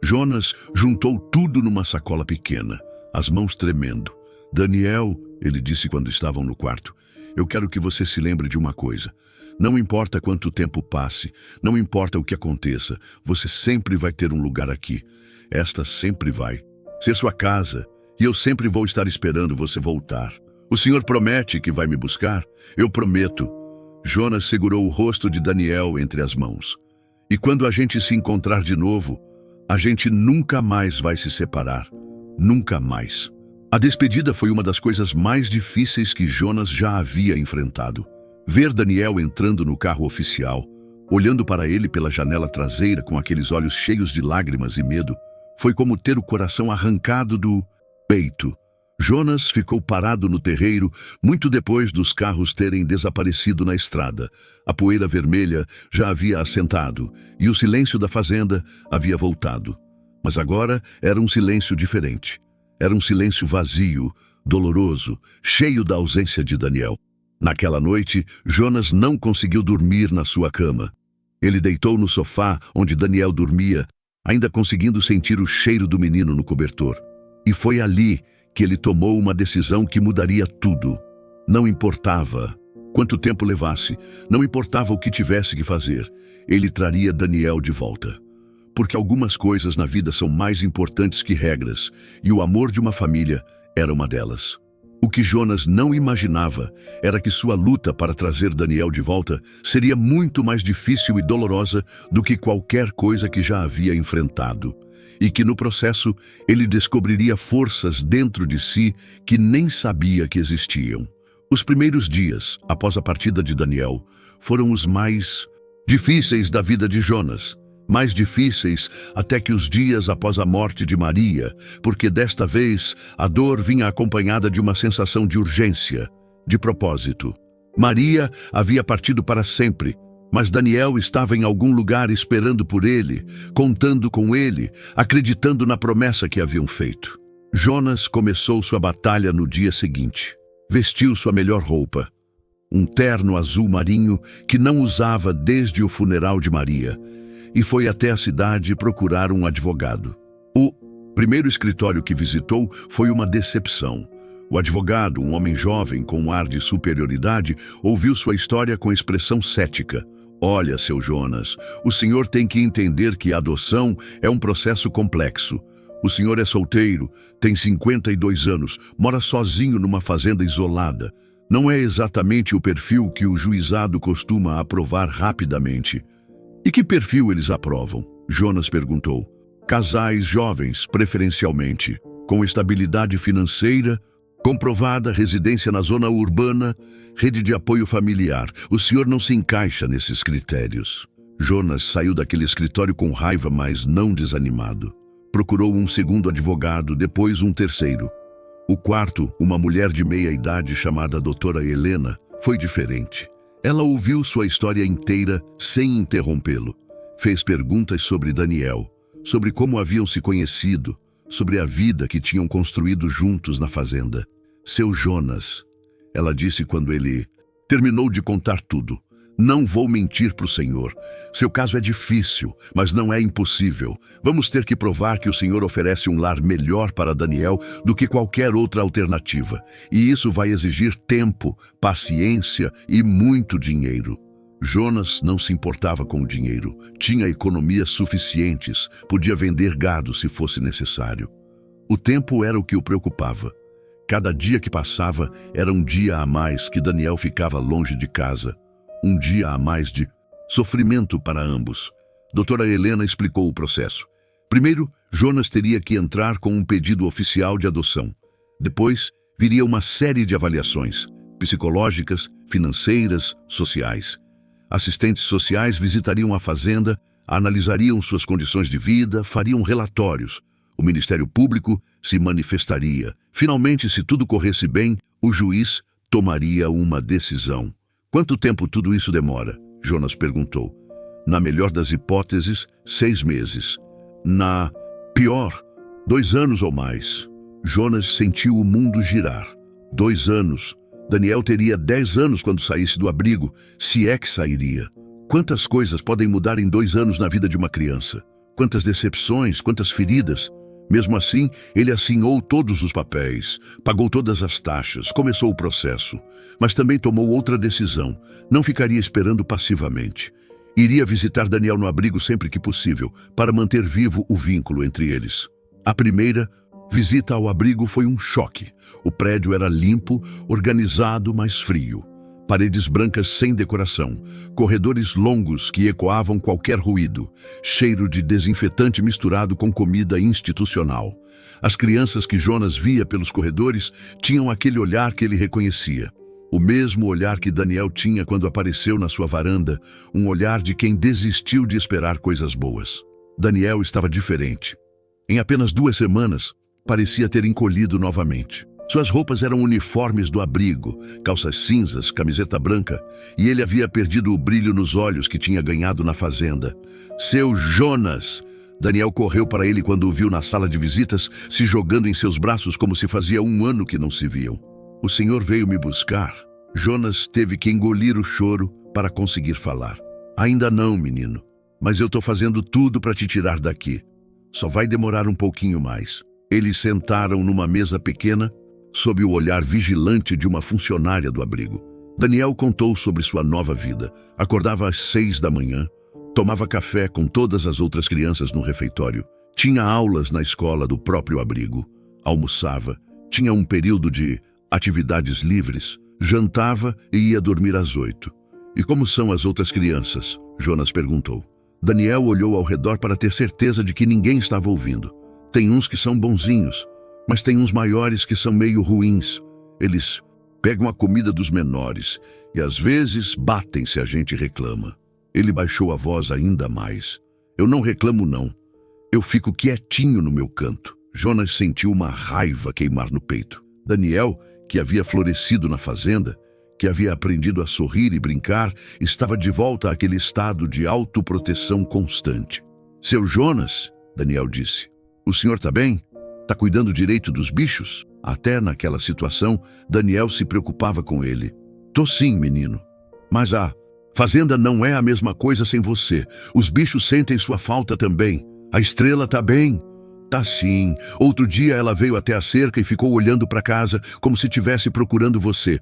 Jonas juntou tudo numa sacola pequena, as mãos tremendo. "Daniel," ele disse quando estavam no quarto, "eu quero que você se lembre de uma coisa. Não importa quanto tempo passe, não importa o que aconteça, você sempre vai ter um lugar aqui. Esta sempre vai ser sua casa, e eu sempre vou estar esperando você voltar. O senhor promete que vai me buscar? Eu prometo." Jonas segurou o rosto de Daniel entre as mãos. "E quando a gente se encontrar de novo, a gente nunca mais vai se separar. Nunca mais." A despedida foi uma das coisas mais difíceis que Jonas já havia enfrentado. Ver Daniel entrando no carro oficial, olhando para ele pela janela traseira com aqueles olhos cheios de lágrimas e medo, foi como ter o coração arrancado do peito. Jonas ficou parado no terreiro muito depois dos carros terem desaparecido na estrada. A poeira vermelha já havia assentado e o silêncio da fazenda havia voltado. Mas agora era um silêncio diferente. Era um silêncio vazio, doloroso, cheio da ausência de Daniel. Naquela noite, Jonas não conseguiu dormir na sua cama. Ele deitou no sofá onde Daniel dormia, ainda conseguindo sentir o cheiro do menino no cobertor. E foi ali que ele tomou uma decisão que mudaria tudo. Não importava quanto tempo levasse, não importava o que tivesse que fazer, ele traria Daniel de volta. Porque algumas coisas na vida são mais importantes que regras, e o amor de uma família era uma delas. O que Jonas não imaginava era que sua luta para trazer Daniel de volta seria muito mais difícil e dolorosa do que qualquer coisa que já havia enfrentado, e que no processo ele descobriria forças dentro de si que nem sabia que existiam. Os primeiros dias após a partida de Daniel foram os mais difíceis da vida de Jonas. Mais difíceis até que os dias após a morte de Maria, porque desta vez a dor vinha acompanhada de uma sensação de urgência, de propósito. Maria havia partido para sempre, mas Daniel estava em algum lugar esperando por ele, contando com ele, acreditando na promessa que haviam feito. Jonas começou sua batalha no dia seguinte. Vestiu sua melhor roupa, um terno azul marinho que não usava desde o funeral de Maria, e foi até a cidade procurar um advogado. O primeiro escritório que visitou foi uma decepção. O advogado, um homem jovem com um ar de superioridade, ouviu sua história com expressão cética. "Olha, seu Jonas, o senhor tem que entender que a adoção é um processo complexo. O senhor é solteiro, tem 52 anos, mora sozinho numa fazenda isolada. Não é exatamente o perfil que o juizado costuma aprovar rapidamente." "E que perfil eles aprovam?" Jonas perguntou. "Casais jovens, preferencialmente, com estabilidade financeira, comprovada, residência na zona urbana, rede de apoio familiar. O senhor não se encaixa nesses critérios." Jonas saiu daquele escritório com raiva, mas não desanimado. Procurou um segundo advogado, depois um terceiro. O quarto, uma mulher de meia-idade chamada doutora Helena, foi diferente. Ela ouviu sua história inteira sem interrompê-lo. Fez perguntas sobre Daniel, sobre como haviam se conhecido, sobre a vida que tinham construído juntos na fazenda. Seu Jonas, ela disse quando ele terminou de contar tudo. Não vou mentir para o senhor. Seu caso é difícil, mas não é impossível. Vamos ter que provar que o senhor oferece um lar melhor para Daniel do que qualquer outra alternativa. E isso vai exigir tempo, paciência e muito dinheiro. Jonas não se importava com o dinheiro. Tinha economias suficientes. Podia vender gado se fosse necessário. O tempo era o que o preocupava. Cada dia que passava era um dia a mais que Daniel ficava longe de casa. Um dia a mais de sofrimento para ambos. Doutora Helena explicou o processo. Primeiro, Jonas teria que entrar com um pedido oficial de adoção. Depois, viria uma série de avaliações, psicológicas, financeiras, sociais. Assistentes sociais visitariam a fazenda, analisariam suas condições de vida, fariam relatórios. O Ministério Público se manifestaria. Finalmente, se tudo corresse bem, o juiz tomaria uma decisão. Quanto tempo tudo isso demora? Jonas perguntou. Na melhor das hipóteses, 6 meses. Na pior, 2 anos ou mais. Jonas sentiu o mundo girar. 2 anos. Daniel teria 10 anos quando saísse do abrigo, se é que sairia. Quantas coisas podem mudar em 2 anos na vida de uma criança? Quantas decepções, quantas feridas. Mesmo assim, ele assinou todos os papéis, pagou todas as taxas, começou o processo. Mas também tomou outra decisão. Não ficaria esperando passivamente. Iria visitar Daniel no abrigo sempre que possível, para manter vivo o vínculo entre eles. A primeira visita ao abrigo foi um choque. O prédio era limpo, organizado, mas frio. Paredes brancas sem decoração, corredores longos que ecoavam qualquer ruído, cheiro de desinfetante misturado com comida institucional. As crianças que Jonas via pelos corredores tinham aquele olhar que ele reconhecia. O mesmo olhar que Daniel tinha quando apareceu na sua varanda, um olhar de quem desistiu de esperar coisas boas. Daniel estava diferente. Em apenas 2 semanas, parecia ter encolhido novamente. Suas roupas eram uniformes do abrigo, calças cinzas, camiseta branca, e ele havia perdido o brilho nos olhos que tinha ganhado na fazenda. Seu Jonas! Daniel correu para ele quando o viu na sala de visitas, se jogando em seus braços como se fazia 1 ano que não se viam. O senhor veio me buscar. Jonas teve que engolir o choro para conseguir falar. Ainda não, menino, mas eu estou fazendo tudo para te tirar daqui. Só vai demorar um pouquinho mais. Eles sentaram numa mesa pequena, sob o olhar vigilante de uma funcionária do abrigo. Daniel contou sobre sua nova vida. Acordava às 6 da manhã, tomava café com todas as outras crianças no refeitório, tinha aulas na escola do próprio abrigo, almoçava, tinha um período de atividades livres, jantava e ia dormir às 8. E como são as outras crianças? Jonas perguntou. Daniel olhou ao redor para ter certeza de que ninguém estava ouvindo. Tem uns que são bonzinhos, mas tem uns maiores que são meio ruins. Eles pegam a comida dos menores e às vezes batem se a gente reclama. Ele baixou a voz ainda mais. Eu não reclamo não. Eu fico quietinho no meu canto. Jonas sentiu uma raiva queimar no peito. Daniel, que havia florescido na fazenda, que havia aprendido a sorrir e brincar, estava de volta àquele estado de autoproteção constante. Seu Jonas, Daniel disse, o senhor está bem? Está cuidando direito dos bichos? Até naquela situação, Daniel se preocupava com ele. Tô sim, menino. Mas a fazenda não é a mesma coisa sem você. Os bichos sentem sua falta também. A estrela tá bem? Tá sim. Outro dia ela veio até a cerca e ficou olhando para casa como se estivesse procurando você.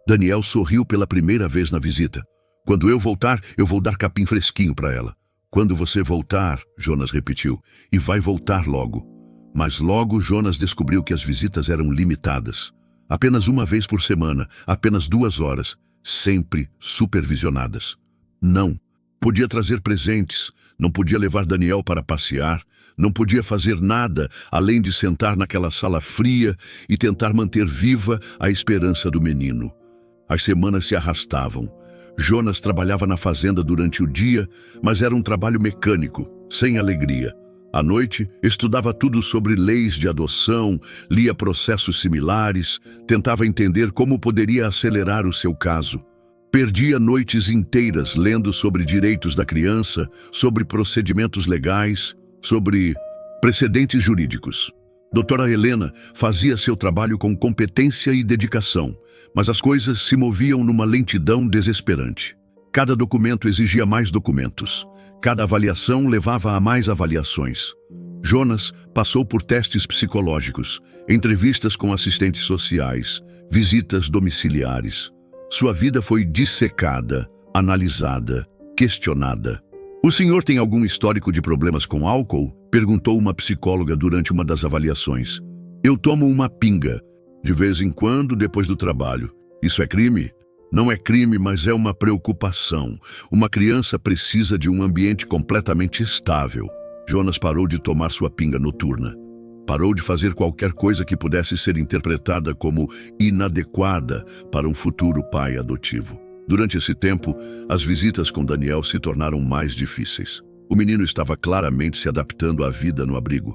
Daniel sorriu pela primeira vez na visita. Quando eu voltar, eu vou dar capim fresquinho para ela. Quando você voltar, Jonas repetiu, e vai voltar logo. Mas logo Jonas descobriu que as visitas eram limitadas. Apenas 1 vez por semana, apenas 2 horas, sempre supervisionadas. Não. Podia trazer presentes, não podia levar Daniel para passear, não podia fazer nada além de sentar naquela sala fria e tentar manter viva a esperança do menino. As semanas se arrastavam. Jonas trabalhava na fazenda durante o dia, mas era um trabalho mecânico, sem alegria. À noite, estudava tudo sobre leis de adoção, lia processos similares, tentava entender como poderia acelerar o seu caso. Perdia noites inteiras lendo sobre direitos da criança, sobre procedimentos legais, sobre precedentes jurídicos. Doutora Helena fazia seu trabalho com competência e dedicação, mas as coisas se moviam numa lentidão desesperante. Cada documento exigia mais documentos. Cada avaliação levava a mais avaliações. Jonas passou por testes psicológicos, entrevistas com assistentes sociais, visitas domiciliares. Sua vida foi dissecada, analisada, questionada. "O senhor tem algum histórico de problemas com álcool?" perguntou uma psicóloga durante uma das avaliações. "Eu tomo uma pinga, de vez em quando, depois do trabalho. Isso é crime?" "Não é crime, mas é uma preocupação. Uma criança precisa de um ambiente completamente estável." Jonas parou de tomar sua pinga noturna. Parou de fazer qualquer coisa que pudesse ser interpretada como inadequada para um futuro pai adotivo. Durante esse tempo, as visitas com Daniel se tornaram mais difíceis. O menino estava claramente se adaptando à vida no abrigo,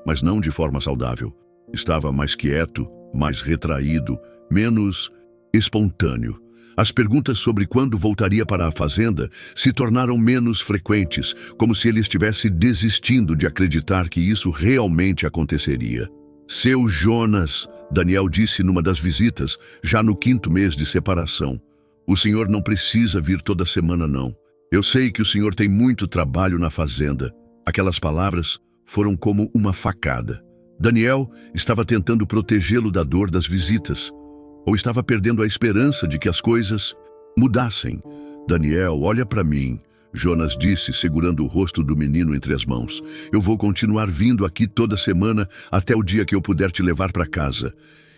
mas não de forma saudável. Estava mais quieto, mais retraído, menos espontâneo. As perguntas sobre quando voltaria para a fazenda se tornaram menos frequentes, como se ele estivesse desistindo de acreditar que isso realmente aconteceria. "Seu Jonas", Daniel disse numa das visitas, já no 5º mês de separação. "O senhor não precisa vir toda semana, não. Eu sei que o senhor tem muito trabalho na fazenda." Aquelas palavras foram como uma facada. Daniel estava tentando protegê-lo da dor das visitas, ou estava perdendo a esperança de que as coisas mudassem. "Daniel, olha para mim", Jonas disse, segurando o rosto do menino entre as mãos. "Eu vou continuar vindo aqui toda semana até o dia que eu puder te levar para casa.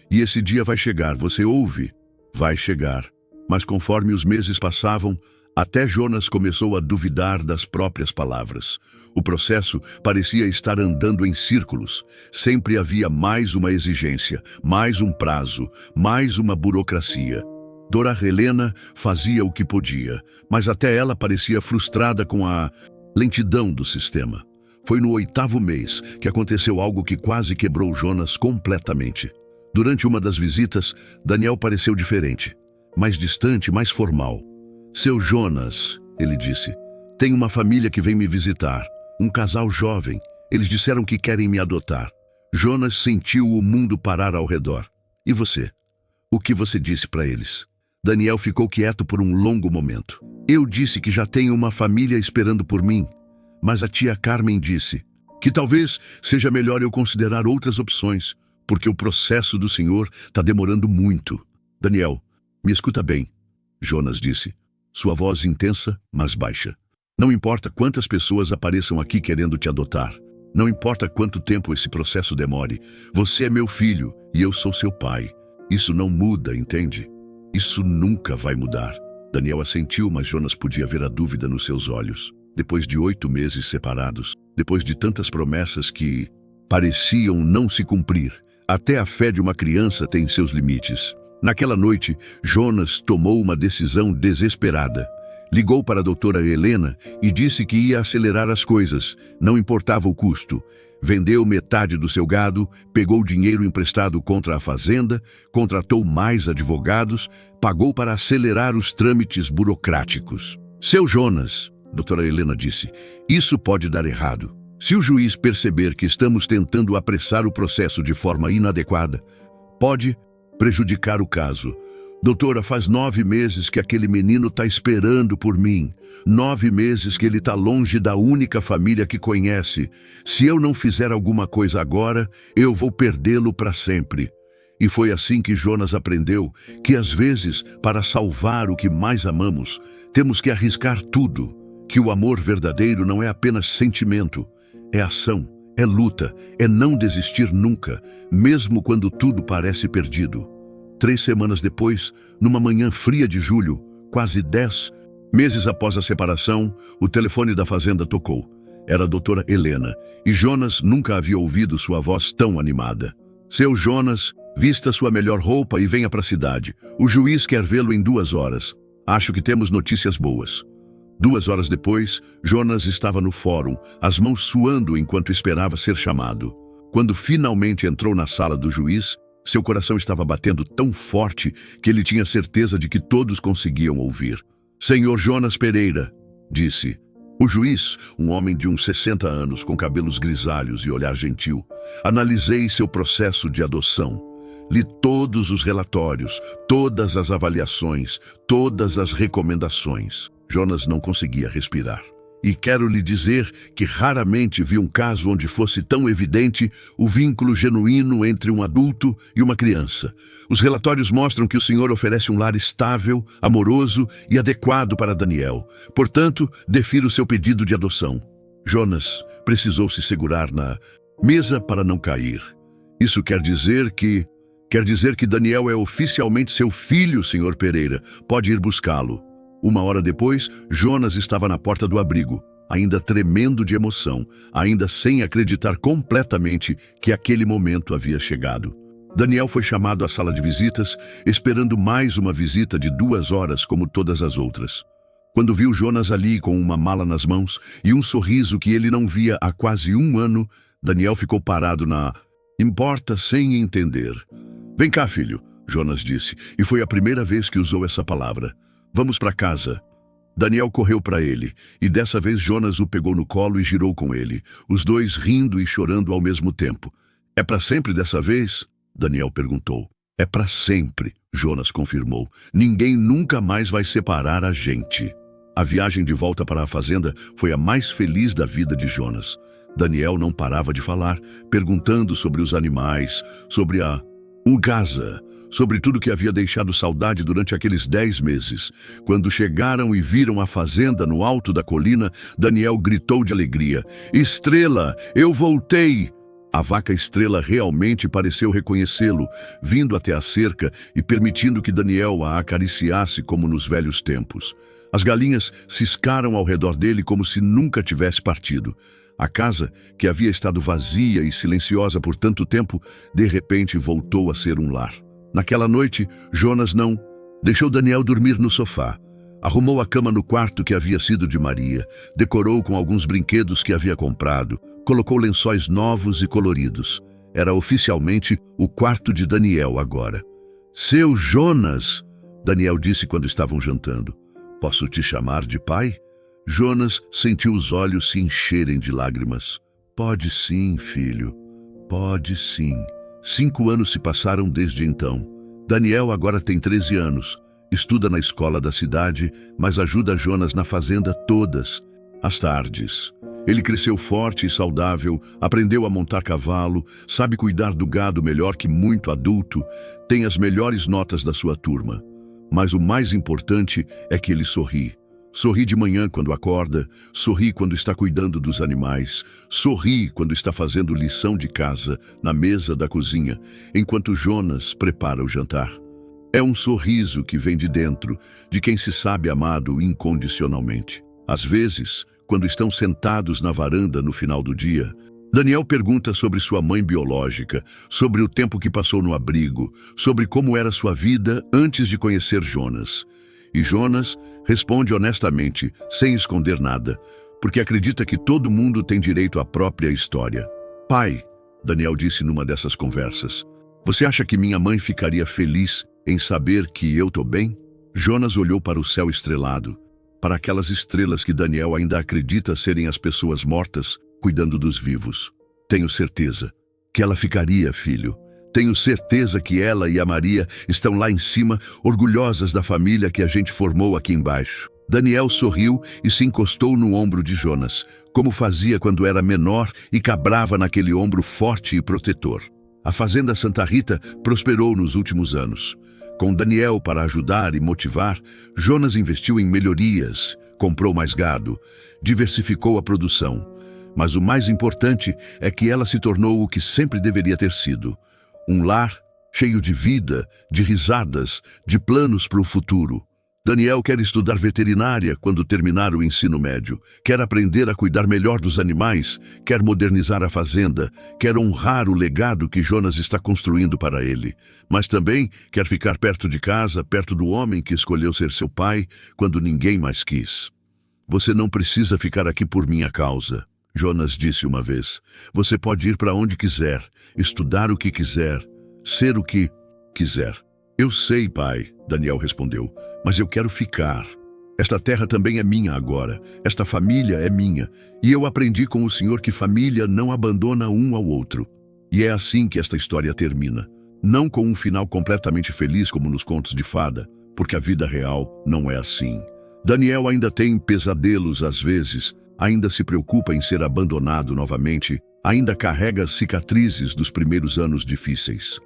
E esse dia vai chegar, você ouve? Vai chegar." Mas conforme os meses passavam, até Jonas começou a duvidar das próprias palavras. O processo parecia estar andando em círculos. Sempre havia mais uma exigência, mais um prazo, mais uma burocracia. Dora Helena fazia o que podia, mas até ela parecia frustrada com a lentidão do sistema. Foi no 8º mês que aconteceu algo que quase quebrou Jonas completamente. Durante uma das visitas, Daniel pareceu diferente, mais distante, mais formal. "Seu Jonas", ele disse, "tem uma família que vem me visitar, um casal jovem. Eles disseram que querem me adotar." Jonas sentiu o mundo parar ao redor. "E você? O que você disse para eles?" Daniel ficou quieto por um longo momento. "Eu disse que já tenho uma família esperando por mim, mas a tia Carmen disse que talvez seja melhor eu considerar outras opções, porque o processo do senhor está demorando muito." "Daniel, me escuta bem", Jonas disse, sua voz intensa, mas baixa. "Não importa quantas pessoas apareçam aqui querendo te adotar. Não importa quanto tempo esse processo demore. Você é meu filho e eu sou seu pai. Isso não muda, entende? Isso nunca vai mudar." Daniel assentiu, mas Jonas podia ver a dúvida nos seus olhos. Depois de 8 meses separados, depois de tantas promessas que pareciam não se cumprir, até a fé de uma criança tem seus limites. Naquela noite, Jonas tomou uma decisão desesperada. Ligou para a doutora Helena e disse que ia acelerar as coisas, não importava o custo. Vendeu metade do seu gado, pegou dinheiro emprestado contra a fazenda, contratou mais advogados, pagou para acelerar os trâmites burocráticos. "Seu Jonas", doutora Helena disse, "isso pode dar errado. Se o juiz perceber que estamos tentando apressar o processo de forma inadequada, pode prejudicar o caso. Doutora, faz 9 meses que aquele menino está esperando por mim. 9 meses que ele está longe da única família que conhece. Se eu não fizer alguma coisa agora, eu vou perdê-lo para sempre." E foi assim que Jonas aprendeu que, às vezes, para salvar o que mais amamos, temos que arriscar tudo. Que o amor verdadeiro não é apenas sentimento, é ação, é luta, é não desistir nunca, mesmo quando tudo parece perdido. 3 semanas depois, numa manhã fria de julho, quase 10 meses após a separação, o telefone da fazenda tocou. Era a doutora Helena, e Jonas nunca havia ouvido sua voz tão animada. "Seu Jonas, vista sua melhor roupa e venha para a cidade. O juiz quer vê-lo em 2 horas. Acho que temos notícias boas." 2 horas depois, Jonas estava no fórum, as mãos suando enquanto esperava ser chamado. Quando finalmente entrou na sala do juiz, seu coração estava batendo tão forte que ele tinha certeza de que todos conseguiam ouvir. "Senhor Jonas Pereira", disse. O juiz, um homem de uns 60 anos, com cabelos grisalhos e olhar gentil, "Analisei seu processo de adoção. Li todos os relatórios, todas as avaliações, todas as recomendações." Jonas não conseguia respirar. "E quero lhe dizer que raramente vi um caso onde fosse tão evidente o vínculo genuíno entre um adulto e uma criança. Os relatórios mostram que o senhor oferece um lar estável, amoroso e adequado para Daniel. Portanto, defiro seu pedido de adoção." Jonas precisou se segurar na mesa para não cair. "Isso quer dizer que Daniel é oficialmente seu filho, senhor Pereira. Pode ir buscá-lo." 1 hora depois, Jonas estava na porta do abrigo, ainda tremendo de emoção, ainda sem acreditar completamente que aquele momento havia chegado. Daniel foi chamado à sala de visitas, esperando mais uma visita de 2 horas como todas as outras. Quando viu Jonas ali com uma mala nas mãos e um sorriso que ele não via há quase 1 ano, Daniel ficou parado na porta sem entender. "Vem cá, filho", Jonas disse, e foi a primeira vez que usou essa palavra. "Vamos para casa." Daniel correu para ele, e dessa vez Jonas o pegou no colo e girou com ele, os dois rindo e chorando ao mesmo tempo. "É para sempre dessa vez?" Daniel perguntou. "É para sempre", Jonas confirmou. "Ninguém nunca mais vai separar a gente." A viagem de volta para a fazenda foi a mais feliz da vida de Jonas. Daniel não parava de falar, perguntando sobre os animais, sobre a casa, sobre tudo que havia deixado saudade durante aqueles 10 meses. Quando chegaram e viram a fazenda no alto da colina, Daniel gritou de alegria: "Estrela, eu voltei!" A vaca Estrela realmente pareceu reconhecê-lo, vindo até a cerca e permitindo que Daniel a acariciasse como nos velhos tempos. As galinhas ciscaram ao redor dele como se nunca tivesse partido. A casa, que havia estado vazia e silenciosa por tanto tempo, de repente voltou a ser um lar. Naquela noite, Jonas não deixou Daniel dormir no sofá. Arrumou a cama no quarto que havia sido de Maria, decorou com alguns brinquedos que havia comprado, colocou lençóis novos e coloridos. Era oficialmente o quarto de Daniel agora. "Seu Jonas", Daniel disse quando estavam jantando. "Posso te chamar de pai?" Jonas sentiu os olhos se encherem de lágrimas. "Pode sim, filho. Pode sim." 5 anos se passaram desde então. Daniel agora tem 13 anos. Estuda na escola da cidade, mas ajuda Jonas na fazenda todas as tardes. Ele cresceu forte e saudável, aprendeu a montar cavalo, sabe cuidar do gado melhor que muito adulto, tem as melhores notas da sua turma. Mas o mais importante é que ele sorri. Sorri de manhã quando acorda, sorri quando está cuidando dos animais, sorri quando está fazendo lição de casa na mesa da cozinha, enquanto Jonas prepara o jantar. É um sorriso que vem de dentro, de quem se sabe amado incondicionalmente. Às vezes, quando estão sentados na varanda no final do dia, Daniel pergunta sobre sua mãe biológica, sobre o tempo que passou no abrigo, sobre como era sua vida antes de conhecer Jonas. E Jonas responde honestamente, sem esconder nada, porque acredita que todo mundo tem direito à própria história. "Pai", Daniel disse numa dessas conversas, "você acha que minha mãe ficaria feliz em saber que eu tô bem?" Jonas olhou para o céu estrelado, para aquelas estrelas que Daniel ainda acredita serem as pessoas mortas, cuidando dos vivos. "Tenho certeza que ela ficaria, filho. Tenho certeza que ela e a Maria estão lá em cima, orgulhosas da família que a gente formou aqui embaixo." Daniel sorriu e se encostou no ombro de Jonas, como fazia quando era menor e cabrava naquele ombro forte e protetor. A fazenda Santa Rita prosperou nos últimos anos. Com Daniel para ajudar e motivar, Jonas investiu em melhorias, comprou mais gado, diversificou a produção. Mas o mais importante é que ela se tornou o que sempre deveria ter sido: um lar cheio de vida, de risadas, de planos para o futuro. Daniel quer estudar veterinária quando terminar o ensino médio, quer aprender a cuidar melhor dos animais, quer modernizar a fazenda, quer honrar o legado que Jonas está construindo para ele, mas também quer ficar perto de casa, perto do homem que escolheu ser seu pai quando ninguém mais quis. Você não precisa ficar aqui por minha causa, Jonas disse uma vez. Você pode ir para onde quiser, estudar o que quiser, ser o que quiser. Eu sei, pai, Daniel respondeu, mas eu quero ficar. Esta terra também é minha agora, esta família é minha, e eu aprendi com o Senhor que família não abandona um ao outro. E é assim que esta história termina. Não com um final completamente feliz como nos contos de fada, porque a vida real não é assim. Daniel ainda tem pesadelos às vezes, ainda se preocupa em ser abandonado novamente, ainda carrega as cicatrizes dos primeiros anos difíceis.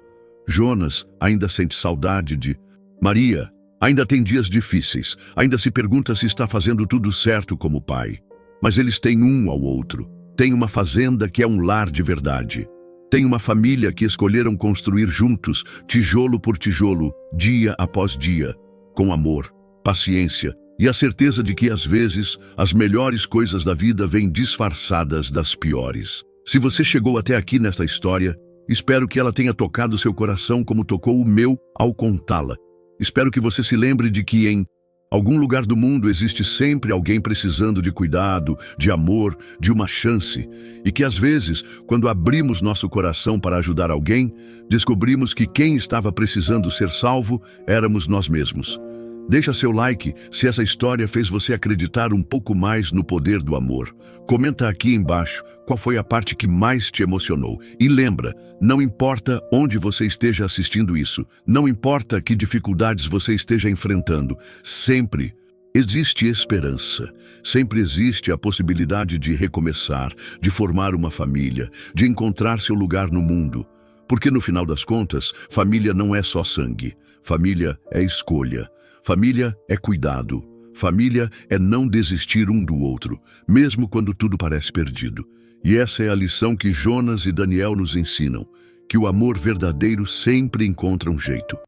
Jonas ainda sente saudade de Maria, ainda tem dias difíceis, ainda se pergunta se está fazendo tudo certo como pai. Mas eles têm um ao outro, têm uma fazenda que é um lar de verdade. Tem uma família que escolheram construir juntos, tijolo por tijolo, dia após dia, com amor, paciência e a certeza de que, às vezes, as melhores coisas da vida vêm disfarçadas das piores. Se você chegou até aqui nesta história, espero que ela tenha tocado seu coração como tocou o meu ao contá-la. Espero que você se lembre de que em algum lugar do mundo existe sempre alguém precisando de cuidado, de amor, de uma chance, e que às vezes, quando abrimos nosso coração para ajudar alguém, descobrimos que quem estava precisando ser salvo éramos nós mesmos. Deixa seu like se essa história fez você acreditar um pouco mais no poder do amor. Comenta aqui embaixo qual foi a parte que mais te emocionou. E lembra, não importa onde você esteja assistindo isso, não importa que dificuldades você esteja enfrentando, sempre existe esperança. Sempre existe a possibilidade de recomeçar, de formar uma família, de encontrar seu lugar no mundo. Porque no final das contas, família não é só sangue. Família é escolha. Família é cuidado. Família é não desistir um do outro, mesmo quando tudo parece perdido. E essa é a lição que Jonas e Daniel nos ensinam, que o amor verdadeiro sempre encontra um jeito.